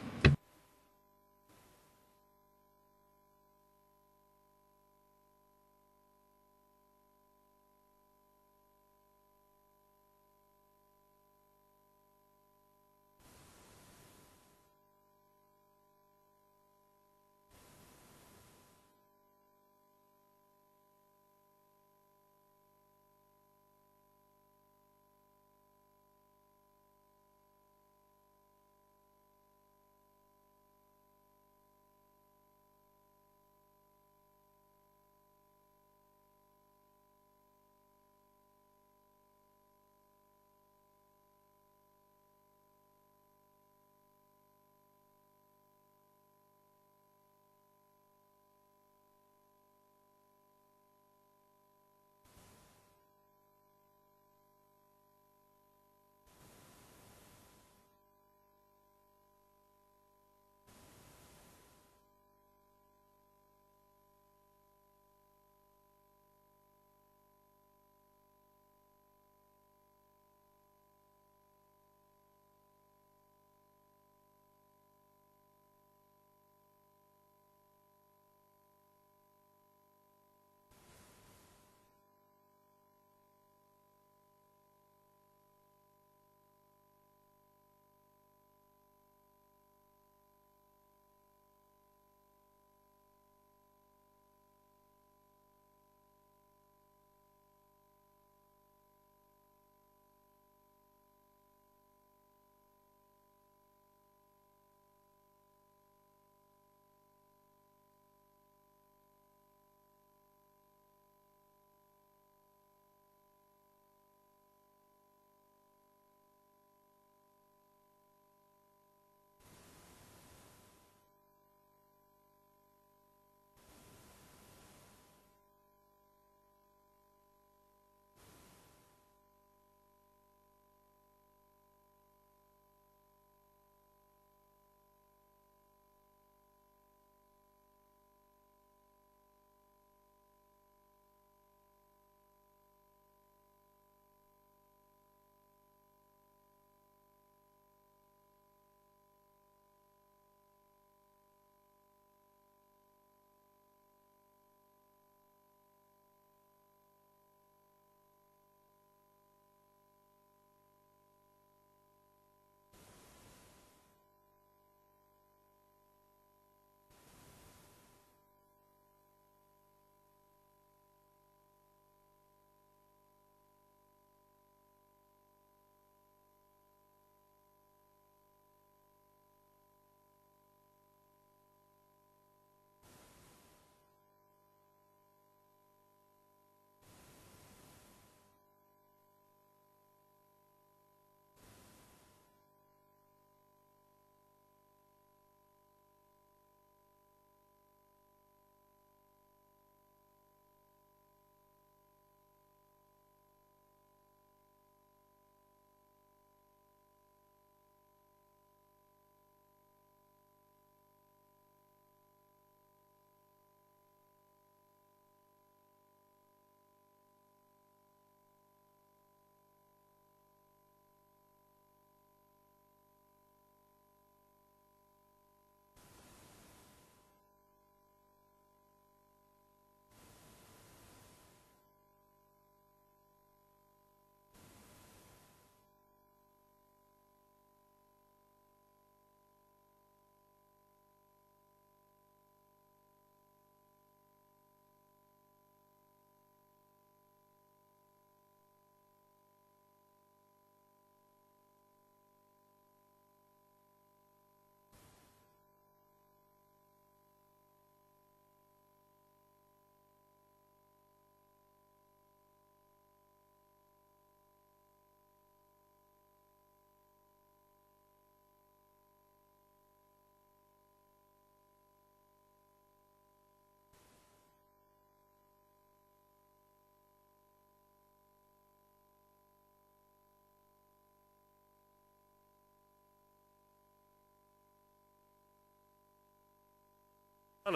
This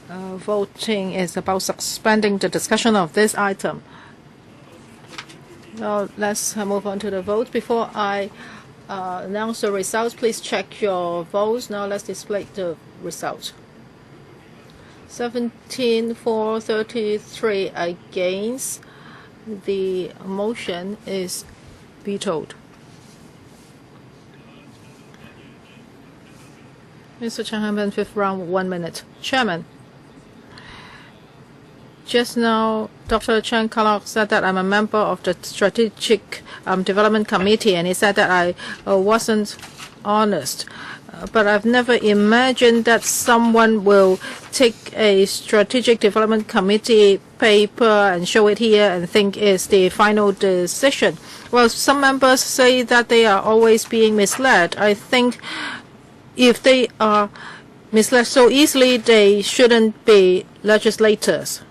voting is about suspending the discussion of this item. Now let's move on to the vote. Before I announce the results, please check your votes. Now let's display the result. 17 for 33 against. The motion is vetoed. Mr. Chen Hanban, fifth round, 1 minute. Chairman, just now, Dr. Chen Kalok said that I'm a member of the Strategic Development Committee, and he said that I wasn't honest. But I've never imagined that someone will take a Strategic Development Committee paper and show it here and think it's the final decision. Well, some members say that they are always being misled. I think if they are misled so easily, they shouldn't be legislators.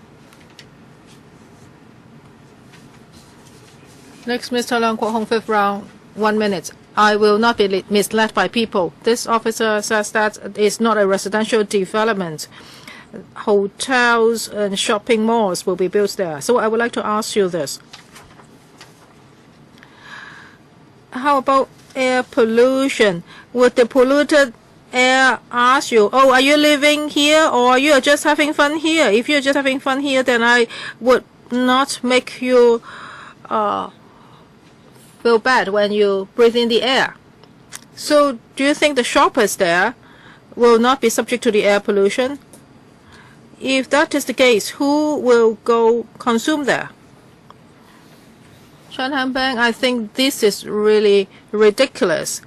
Next, Mr. Leung Kwok Hong, fifth round, 1 minute. I will not be misled by people. This officer says that it's not a residential development. Hotels and shopping malls will be built there. So I would like to ask you this. How about air pollution? Would the polluted air ask you, oh, are you living here or are you just having fun here? If you're just having fun here, then I would not make you feel bad when you breathe in the air. So do you think the shoppers there will not be subject to the air pollution? If that is the case, who will go consume there? Chen Hanbang, I think this is really ridiculous.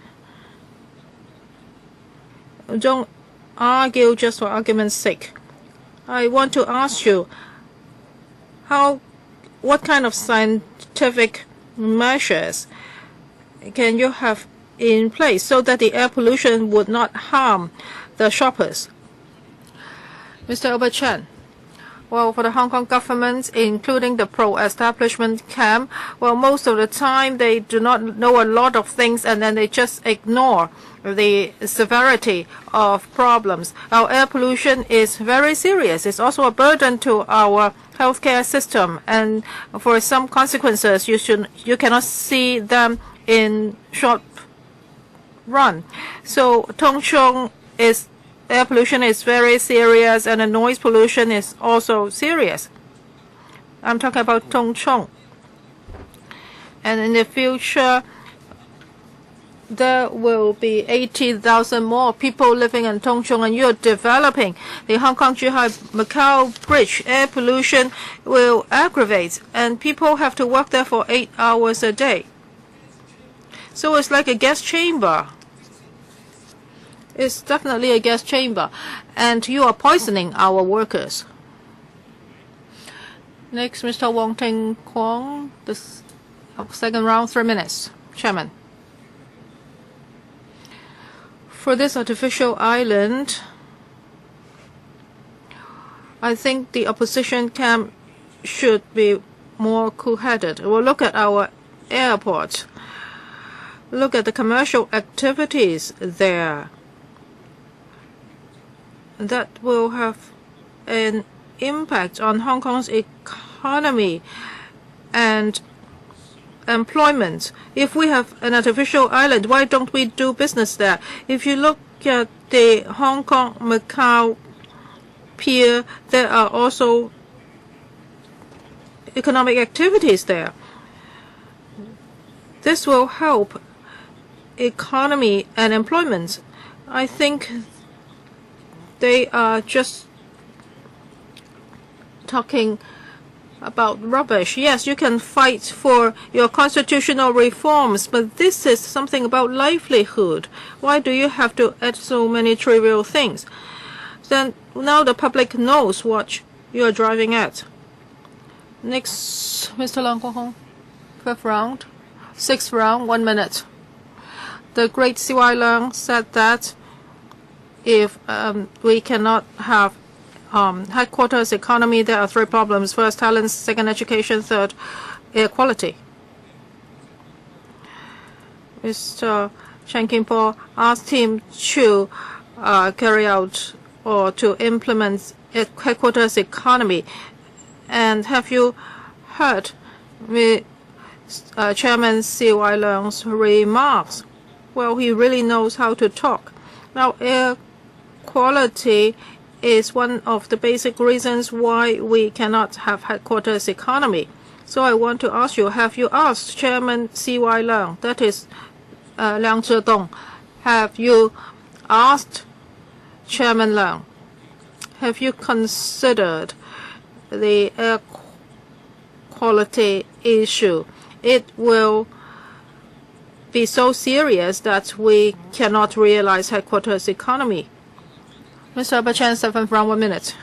Don't argue just for argument's sake. I want to ask you, what kind of scientific measures can you have in place so that the air pollution would not harm the shoppers? Mr. Albert Chen. Well, for the Hong Kong government, including the pro-establishment camp, well, most of the time they do not know a lot of things and then they just ignore the severity of problems. Our air pollution is very serious. It's also a burden to our healthcare system, and for some consequences, you cannot see them in short run. So Tung Chung air pollution is very serious, and the noise pollution is also serious. I'm talking about Tung Chung. And in the future, there will be 80,000 more people living in Tung Chung, and you're developing the Hong Kong-Zhuhai-Macau Bridge. Air pollution will aggravate, and people have to work there for 8 hours a day. So it's like a gas chamber. It's definitely a gas chamber, and you are poisoning our workers. Next, Mr. Wong Ting Kwong, the second round, 3 minutes. Chairman. For this artificial island, I think the opposition camp should be more cool-headed. Well, look at our airport. Look at the commercial activities there. That will have an impact on Hong Kong's economy and employment. If we have an artificial island, why don't we do business there? If you look at the Hong Kong-Macau pier, there are also economic activities there. This will help economy and employment. I think they are just talking about rubbish. Yes, you can fight for your constitutional reforms, but this is something about livelihood. Why do you have to add so many trivial things? Then now the public knows what you are driving at. Next, Mr. Leung Kwok Hong, fifth round, sixth round, 1 minute. The great C.Y. Leung said that if we cannot have headquarters economy, there are 3 problems. First, talents. Second, education. Third, air quality. Mr. Chan Kim-po asked him to carry out or to implement a headquarters economy. And have you heard Chairman C.Y. Leung's remarks? Well, he really knows how to talk. Now, air quality is one of the basic reasons why we cannot have headquarters economy. So I want to ask you, have you asked Chairman C.Y. Leung, that is Liang Zedong, have you asked Chairman Leung, have you considered the air quality issue? It will be so serious that we cannot realize headquarters economy. Mr. Bachan, 7th round, 1 minute.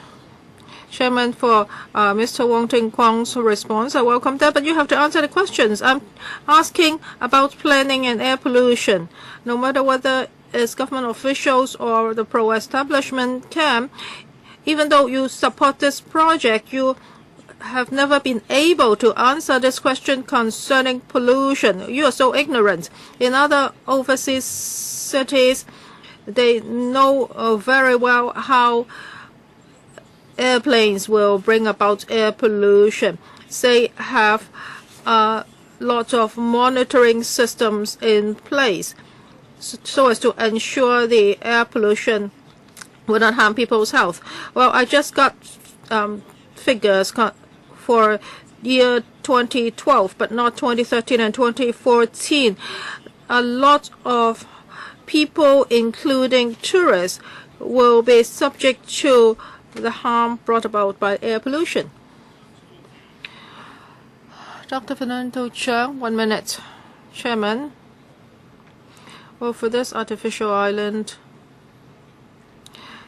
Chairman, for Mr. Wong Ting Kwang's response, I welcome that, but you have to answer the questions. I'm asking about planning and air pollution. No matter whether it's government officials or the pro-establishment camp, even though you support this project, you have never been able to answer this question concerning pollution. You are so ignorant. In other overseas cities, they know very well how airplanes will bring about air pollution. They have lots of monitoring systems in place so as to ensure the air pollution will not harm people's health. Well, I just got figures for year 2012, but not 2013 and 2014. A lot of people, including tourists, will be subject to the harm brought about by air pollution. Dr. Fernando Cheung, 1 minute. Chairman, well, for this artificial island,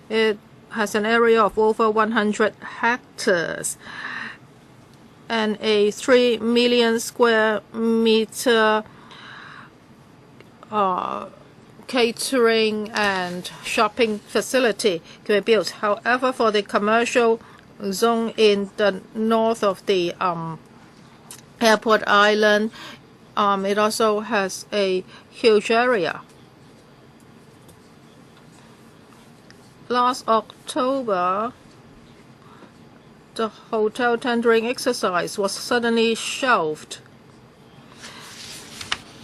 it has an area of over 100 hectares and a 3 million square meter catering and shopping facility to be built. However, for the commercial zone in the north of the airport island, it also has a huge area. Last October, the hotel tendering exercise was suddenly shelved.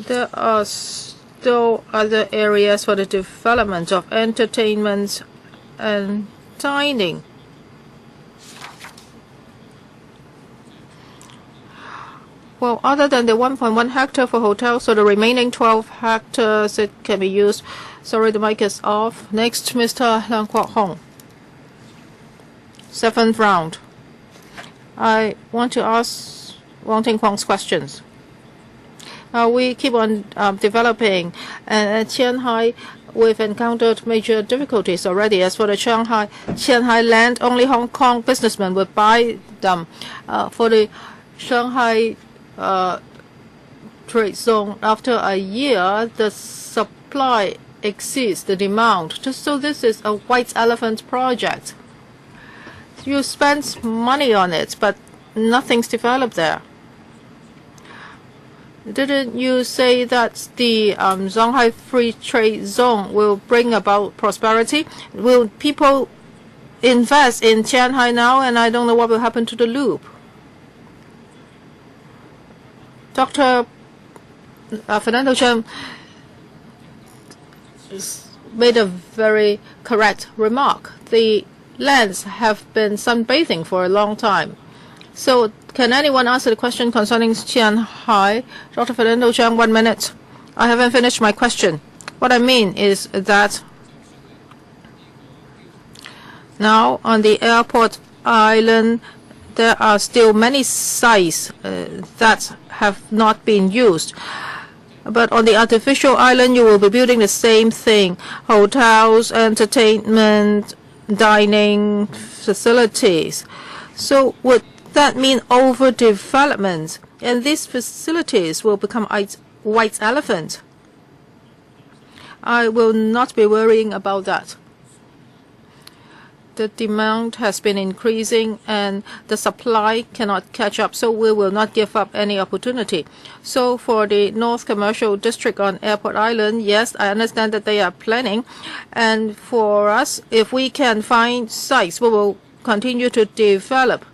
There are still other areas for the development of entertainment and dining. Well, other than the 1.1 hectare for hotels, so the remaining 12 hectares, it can be used. Sorry, the mic is off. Next, Mr. Leung Kwok Hong. 7th round. I want to ask Wong Ting Kwang's questions. We keep on developing, and at Qianhai, we've encountered major difficulties already. As for the Qianhai land, only Hong Kong businessmen would buy them. For the Shanghai trade zone, after a year, the supply exceeds the demand. So this is a white elephant project. You spend money on it, but nothing's developed there. Didn't you say that the Shanghai Free Trade Zone will bring about prosperity? Will people invest in Qianhai now? And I don't know what will happen to the loop. Dr. Fernando Cheung made a very correct remark. The lands have been sunbathing for a long time. So can anyone answer the question concerning Qianhai? Dr. Fernando Cheung, 1 minute. I haven't finished my question. What I mean is that now on the airport island, there are still many sites that have not been used. But on the artificial island, you will be building the same thing. Hotels, entertainment, dining facilities. So would that mean overdevelopment? And these facilities will become white elephant. I will not be worrying about that. the demand has been increasing and the supply cannot catch up, so we will not give up any opportunity. So for the North Commercial District on Airport Island, yes, I understand that they are planning. And for us, if we can find sites, we will continue to develop.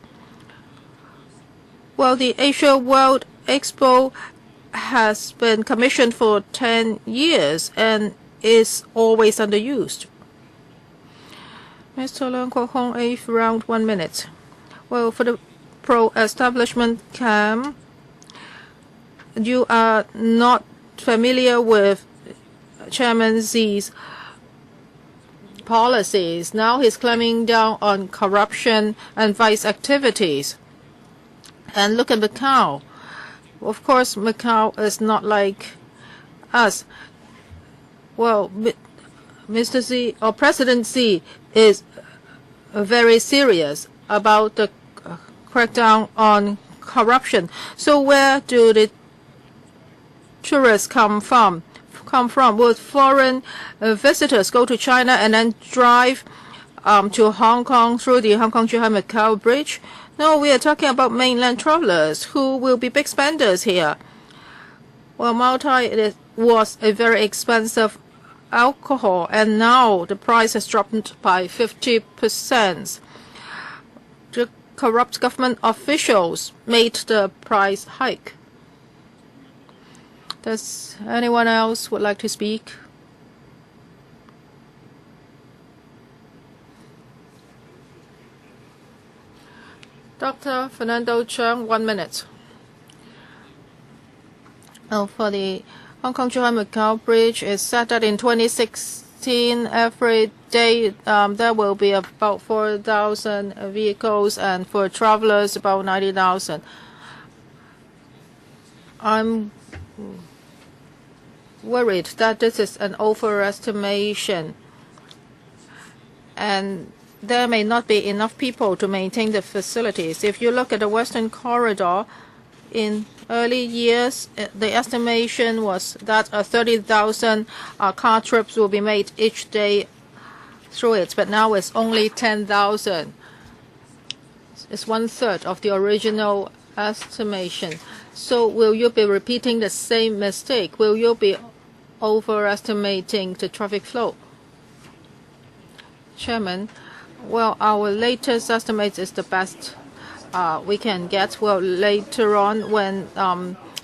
Well, the Asia World Expo has been commissioned for 10 years and is always underused. Mr. Leung Kwok-hong, 8th round, 1 minute. Well, for the pro-establishment camp, you are not familiar with Chairman Xi's policies. Now he's clamping down on corruption and vice activities. And look at Macau. Of course, Macau is not like us. Well, Mr. Xi or President Xi is very serious about the crackdown on corruption. So where do the tourists come from? Would foreign visitors go to China and then drive to Hong Kong through the Hong Kong-Zhuhai-Macau bridge? No, we are talking about mainland travelers who will be big spenders here. Well, Malta was a very expensive alcohol, and now the price has dropped by 50%. The corrupt government officials made the price hike. Does anyone else would like to speak? Dr. Fernando Cheung, 1 minute. For the Hong Kong-Zhuhai-Macau bridge, it's said that in 2016, every day there will be about 4,000 vehicles, and for travelers, about 90,000. I'm worried that this is an overestimation, and there may not be enough people to maintain the facilities. If you look at the Western Corridor, in early years, the estimation was that 30,000 car trips will be made each day through it, but now it's only 10,000. It's 1/3 of the original estimation. So will you be repeating the same mistake? Will you be overestimating the traffic flow? Chairman, well, our latest estimate is the best we can get. Well, later on, when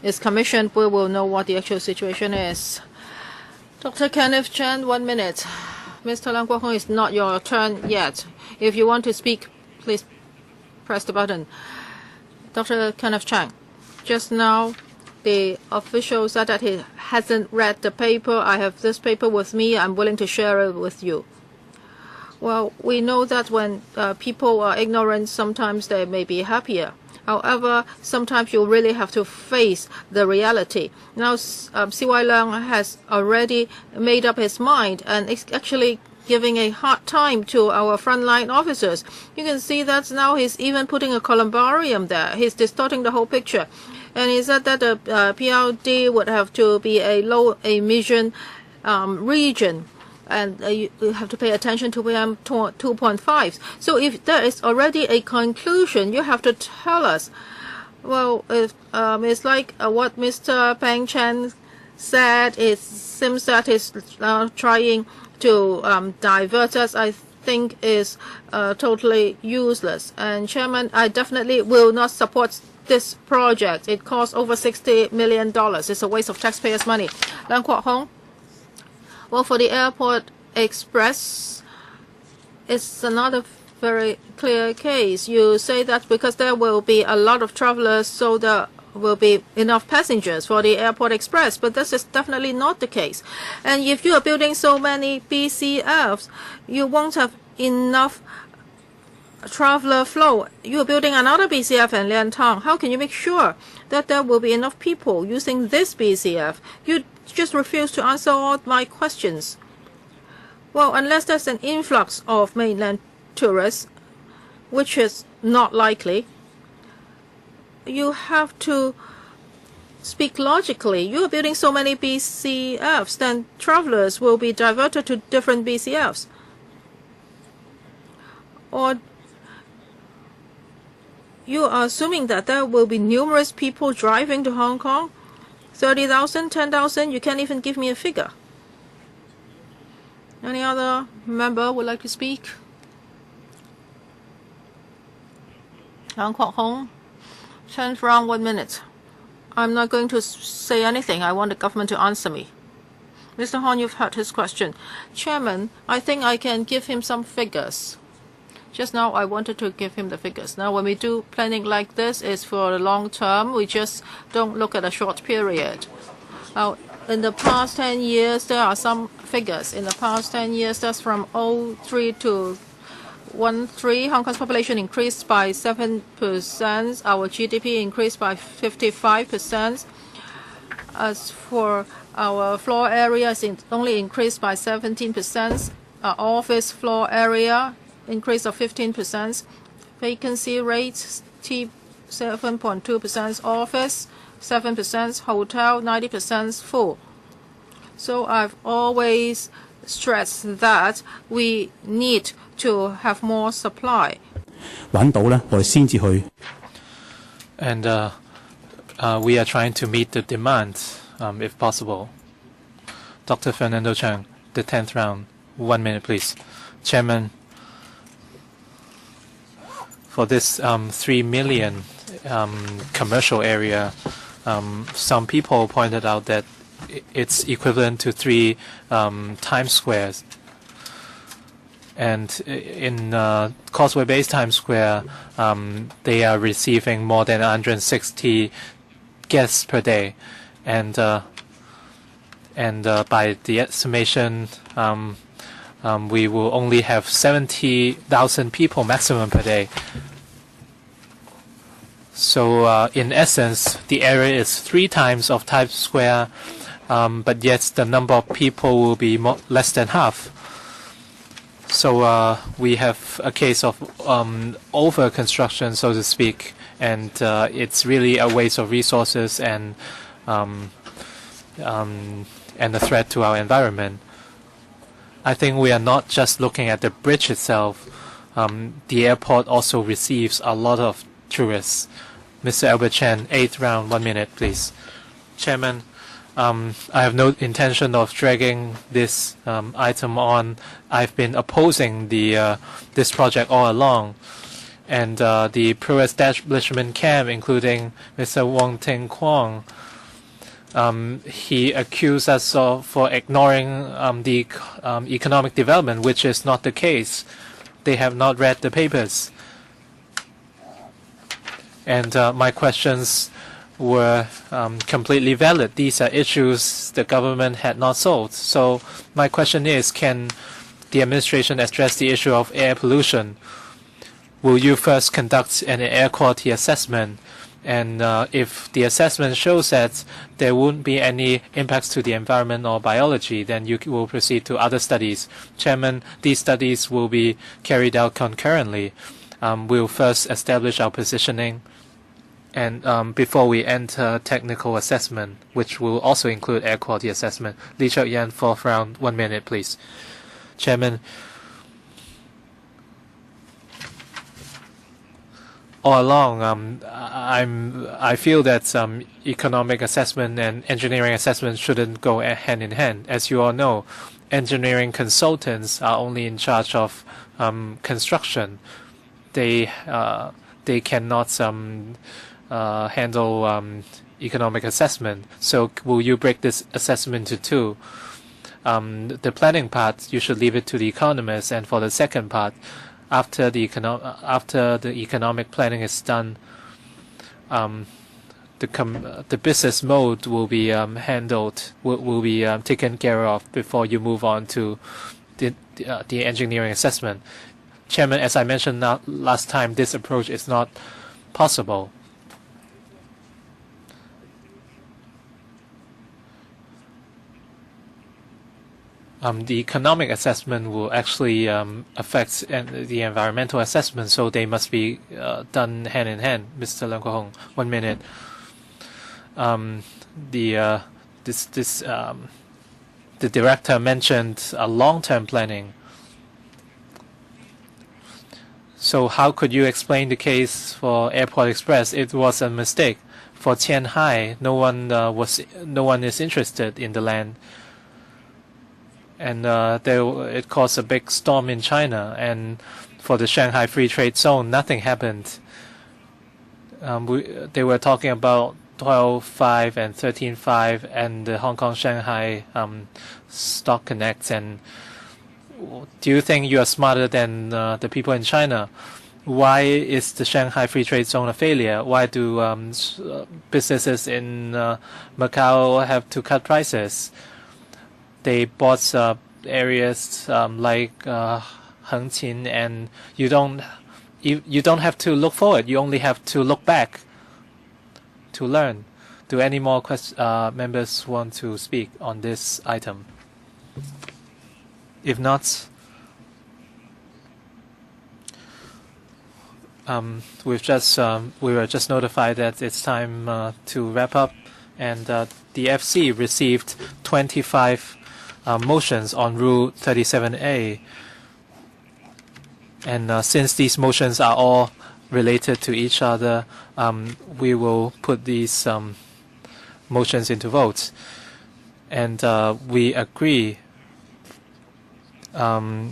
it's commissioned, we will know what the actual situation is. Dr. Kenneth Chan, 1 minute. Mr. Leung Kwok-hong, it's not your turn yet. If you want to speak, please press the button. Dr. Kenneth Chan, just now, the official said that he hasn't read the paper. I have this paper with me. I'm willing to share it with you. Well, we know that when people are ignorant, sometimes they may be happier. However, sometimes you really have to face the reality. Now, C.Y. Leung has already made up his mind, and it's actually giving a hard time to our frontline officers. You can see that now he's even putting a columbarium there. He's distorting the whole picture. And he said that the PRD would have to be a low emission region, and you have to pay attention to PM 2.5. So if there is already a conclusion, you have to tell us. Well, if, it's like what Mr. Peng Chen said. It seems that he's trying to divert us. I think is totally useless. And Chairman, I definitely will not support this project. It costs over $60 million. It's a waste of taxpayers' money. Leung Kwok-hong. Well, for the Airport Express, it's another very clear case. You say that because there will be a lot of travelers, so there will be enough passengers for the Airport Express, but this is definitely not the case. And if you are building so many BCFs, you won't have enough traveler flow. You are building another BCF in Liantang. How can you make sure that there will be enough people using this BCF? You just refuse to answer all my questions. Well, unless there's an influx of mainland tourists, which is not likely, you have to speak logically. You are building so many BCFs, then travelers will be diverted to different BCFs. Or you are assuming that there will be numerous people driving to Hong Kong? 30,000, 10,000? You can't even give me a figure. Any other member would like to speak? Ang Kwok Hong, 10th round, 1 minute. I'm not going to say anything. I want the government to answer me. Mr. Hon, you've heard his question. Chairman, I think I can give him some figures. Just now, I wanted to give him the figures. Now, when we do planning like this, it's for the long term. We just don't look at a short period. Now, in the past 10 years, there are some figures. In the past 10 years, that's from 03 to 13, Hong Kong's population increased by 7%. Our GDP increased by 55%. As for our floor area, it's only increased by 17%. Our office floor area increase of 15%. Vacancy rate 7.2%. Office 7%. Hotel 90% full. So I've always stressed that we need to have more supply. And we are trying to meet the demand, if possible. Dr. Fernando Chang, the 10th round. 1 minute, please. Chairman, for this 3 million commercial area, some people pointed out that it's equivalent to 3 Times Squares. And in Causeway-based Times Square, they are receiving more than 160 guests per day, and by the estimation, we will only have 70,000 people maximum per day. So in essence, the area is 3 times of Times Square, but yet the number of people will be less than half. So we have a case of over-construction, so to speak, and it's really a waste of resources and a threat to our environment. I think we are not just looking at the bridge itself. The airport also receives a lot of tourists. Mr. Albert Chen, 8th round, 1 minute, please. Chairman, I have no intention of dragging this item on. I've been opposing this project all along. And the pro-establishment camp, including Mr. Wong Ting Kwong, he accused us for ignoring the economic development, which is not the case. They have not read the papers. And my questions were completely valid. These are issues the government had not solved. So my question is, can the administration address the issue of air pollution? Will you first conduct an air quality assessment? And if the assessment shows that there won't be any impacts to the environment or biology, then you will proceed to other studies. Chairman, these studies will be carried out concurrently. We'll first establish our positioning, and before we enter technical assessment, which will also include air quality assessment. Lee Chuk-yan, 4th round, 1 minute, please. Chairman, all along, I feel that economic assessment and engineering assessment shouldn't go hand in hand. As you all know, engineering consultants are only in charge of construction. They cannot handle economic assessment. So will you break this assessment into 2? The planning part, you should leave it to the economists, and for the second part, after the economic planning is done, the business mode will be handled, will be taken care of before you move on to the engineering assessment. Chairman, as I mentioned last time, this approach is not possible. The economic assessment will actually affect the environmental assessment, so they must be done hand in hand. Mr. Leung Kwok Hong, 1 minute. The director mentioned a long-term planning. So how could you explain the case for Airport Express? It was a mistake. For Tianhai, no one is interested in the land, and it caused a big storm in China. And for the Shanghai Free Trade Zone, nothing happened. They were talking about 12.5 and 13.5 and the Hong Kong Shanghai stock connects. And do you think you are smarter than the people in China? Why is the Shanghai Free Trade Zone a failure? Why do businesses in Macau have to cut prices? They bought areas like Hengqin, and you don't have to look forward. You only have to look back to learn. Do any more members want to speak on this item? If not, we were just notified that it's time to wrap up, and the FC received 25 motions on Rule 37A. And since these motions are all related to each other, we will put these motions into votes. And we agree Mr.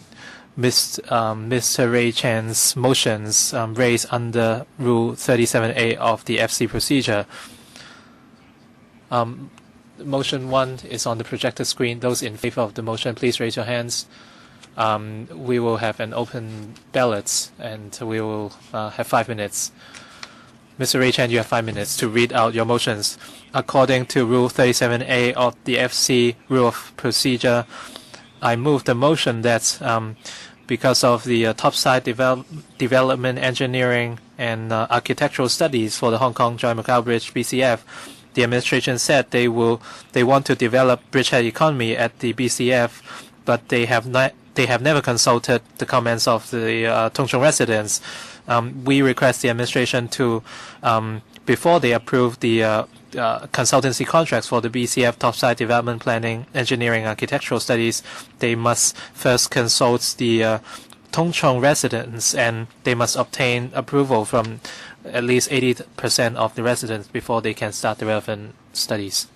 Ray Chan's motions raised under Rule 37A of the FC procedure. Motion 1 is on the projected screen. Those in favor of the motion, please raise your hands. We will have an open ballot, and we will have 5 minutes. Mr. Ray Chan, you have 5 minutes to read out your motions. According to Rule 37A of the FC Rule of Procedure, I move the motion that because of the topside development, engineering, and architectural studies for the Hong Kong Joint Macau Bridge (BCF), the administration said they want to develop bridgehead economy at the BCF, but they have never consulted the comments of the Tung Chung residents. We request the administration to, before they approve the consultancy contracts for the BCF topside development planning, engineering, architectural studies, they must first consult the Tung Chung residents, and they must obtain approval from at least 80% of the residents before they can start the relevant studies.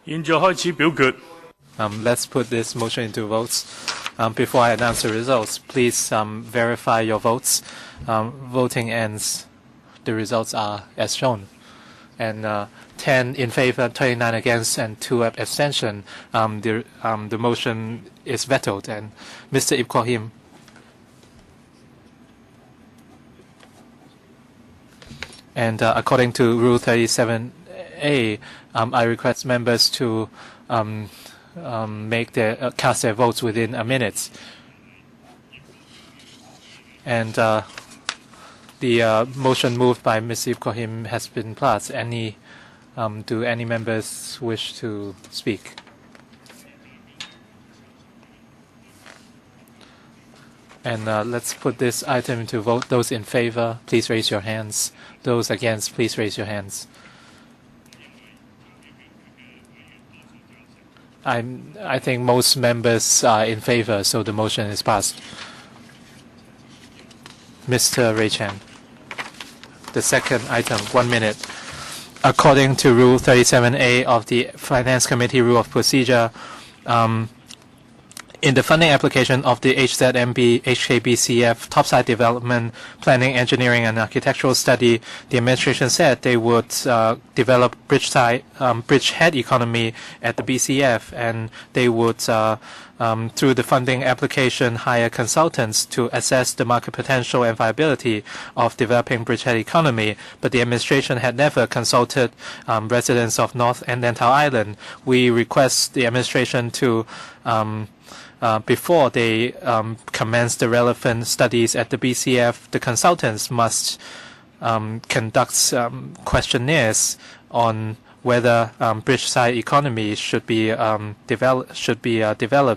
現在開始表決。Let's put this motion into votes. Before I announce the results, please verify your votes. Voting ends. The results are as shown. And 10 in favor, 29 against, and 2 abstention. The motion is vetoed. And Mr. Ip Kwok Him. And according to Rule 37A, I request members to cast their votes within a minute. And the motion moved by Mr. Ip Kwok Him has been passed. Do any members wish to speak? And let's put this item to vote. Those in favor, please raise your hands. Those against, please raise your hands. I think most members are in favor, so the motion is passed. Mr. Ray Chan. The second item, 1 minute. According to Rule 37A of the Finance Committee Rule of Procedure, in the funding application of the HZMB HKBCF topside development, planning, engineering, and architectural study, the administration said they would develop bridgehead economy at the BCF, and they would, through the funding application, hire consultants to assess the market potential and viability of developing bridgehead economy. But the administration had never consulted residents of North and Lantau Island. We request the administration to before they commence the relevant studies at the BCF, the consultants must conduct questionnaires on whether bridgeside economy should be developed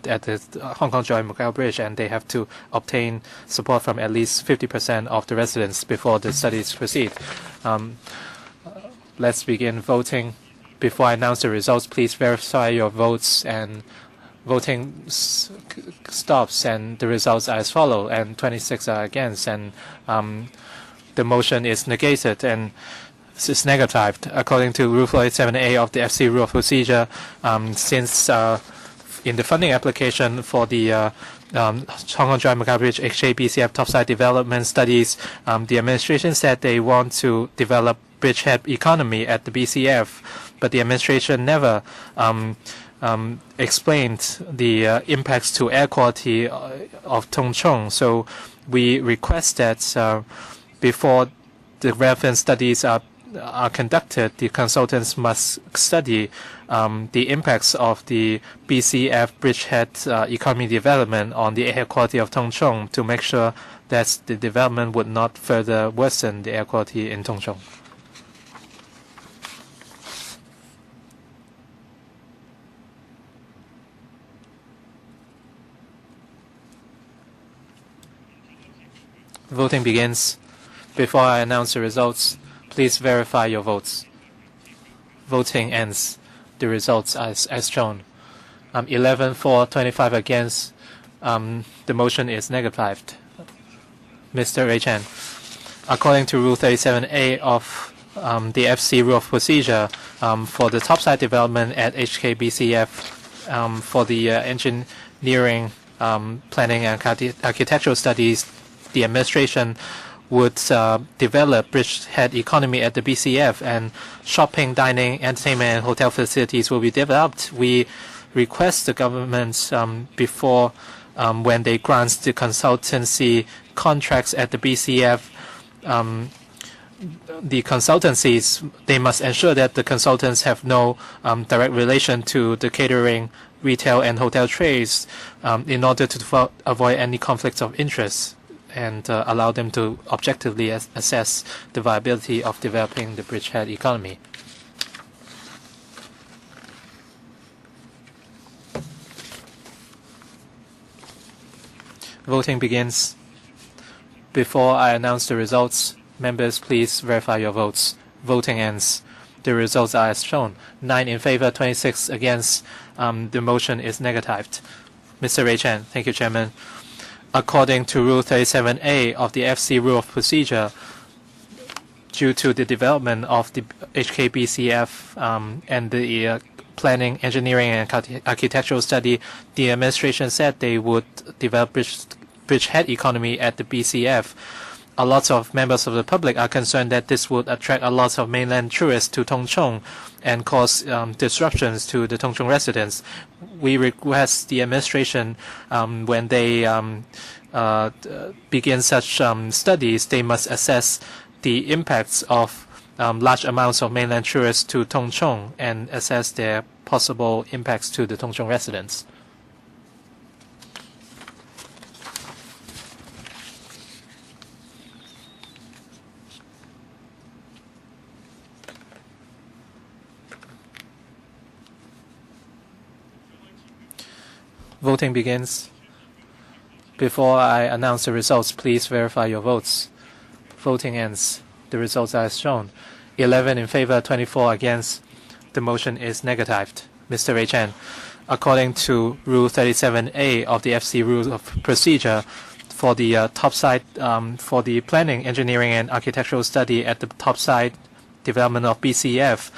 at the Hong Kong Joy Macau Bridge, and they have to obtain support from at least 50% of the residents before the studies proceed. Let's begin voting. Before I announce the results, please verify your votes, and voting stops, and the results are as follows, and 26 are against, and the motion is negated and is negatived. According to Rule 47A of the FC Rule of Procedure, since in the funding application for the Hong Kong Joy Macau Bridge HKBCF topside development studies, the administration said they want to develop bridgehead economy at the BCF, but the administration never explained the impacts to air quality of Tung Chung. So we request that before the relevant studies are conducted, the consultants must study the impacts of the BCF bridgehead economy development on the air quality of Tung Chung to make sure that the development would not further worsen the air quality in Tung Chung. Voting begins. Before I announce the results, please verify your votes. Voting ends. The results are as shown. 11 for, 25 against. The motion is negatived. Mr. Ray Chan. According to Rule 37A of the FC Rule of Procedure, for the topside development at HKBCF, for the engineering, planning, and architectural studies, the administration would develop bridgehead economy at the BCF, and shopping, dining, entertainment, and hotel facilities will be developed. We request the government before when they grant the consultancy contracts at the BCF, the consultancies, they must ensure that the consultants have no direct relation to the catering, retail, and hotel trades in order to avoid any conflicts of interest, and allow them to objectively assess the viability of developing the bridgehead economy. Voting begins. Before I announce the results, members, please verify your votes. Voting ends. The results are as shown. 9 in favor, 26 against. The motion is negatived. Mr. Ray Chan. Thank you, Chairman. According to Rule 37A of the FC Rule of Procedure, due to the development of the HKBCF and the planning, engineering, and architectural study, the administration said they would develop bridgehead economy at the BCF. A lot of members of the public are concerned that this would attract a lot of mainland tourists to Tung Chung and cause disruptions to the Tung Chung residents. We request the administration, when they begin such studies, they must assess the impacts of large amounts of mainland tourists to Tung Chung and assess their possible impacts to the Tung Chung residents. Voting begins. Before I announce the results, please verify your votes. Voting ends. The results are as shown. 11 in favor, 24 against. The motion is negatived. Mr. Ray Chen, according to Rule 37A of the FC Rules of Procedure, for the topside, for the planning, engineering, and architectural study at the topside development of BCF,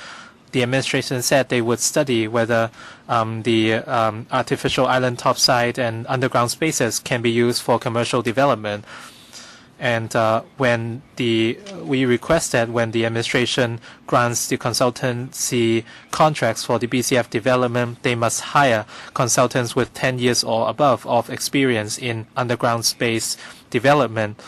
the administration said they would study whether the artificial island topside and underground spaces can be used for commercial development. And we request that when the administration grants the consultancy contracts for the BCF development, they must hire consultants with 10 years or above of experience in underground space development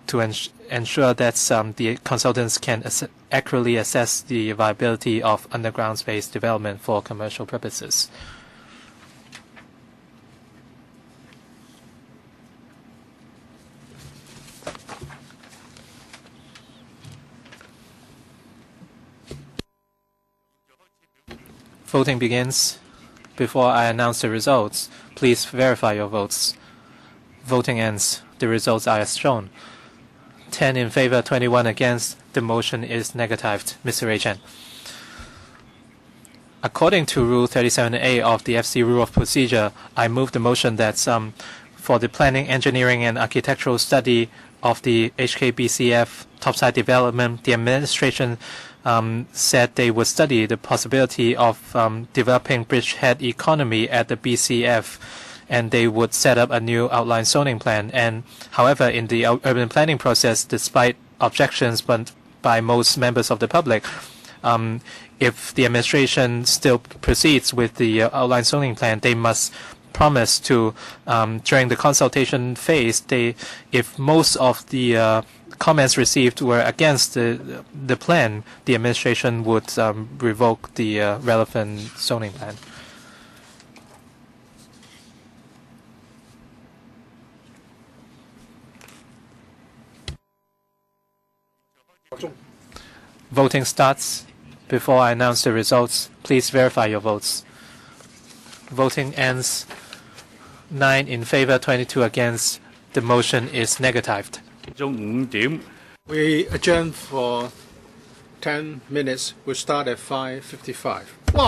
to ensure that the consultants can accurately assess the viability of underground space development for commercial purposes. Voting begins. Before I announce the results, please verify your votes. Voting ends. The results are as shown. 10 in favor, 21 against. The motion is negatived. Mr. Ray Chen. According to Rule 37A of the FC Rule of Procedure, I move the motion that for the planning, engineering, and architectural study of the HKBCF topside development, the administration said they would study the possibility of developing bridgehead economy at the BCF, and they would set up a new outline zoning plan. And however, in the urban planning process, despite objections by most members of the public, if the administration still proceeds with the outline zoning plan, they must promise to, during the consultation phase, if most of the comments received were against the plan, the administration would revoke the relevant zoning plan. Voting starts. Before I announce the results, please verify your votes. Voting ends. 9 in favor, 22 against. The motion is negatived. We adjourn for 10 minutes. We'll start at 5:55. Wow.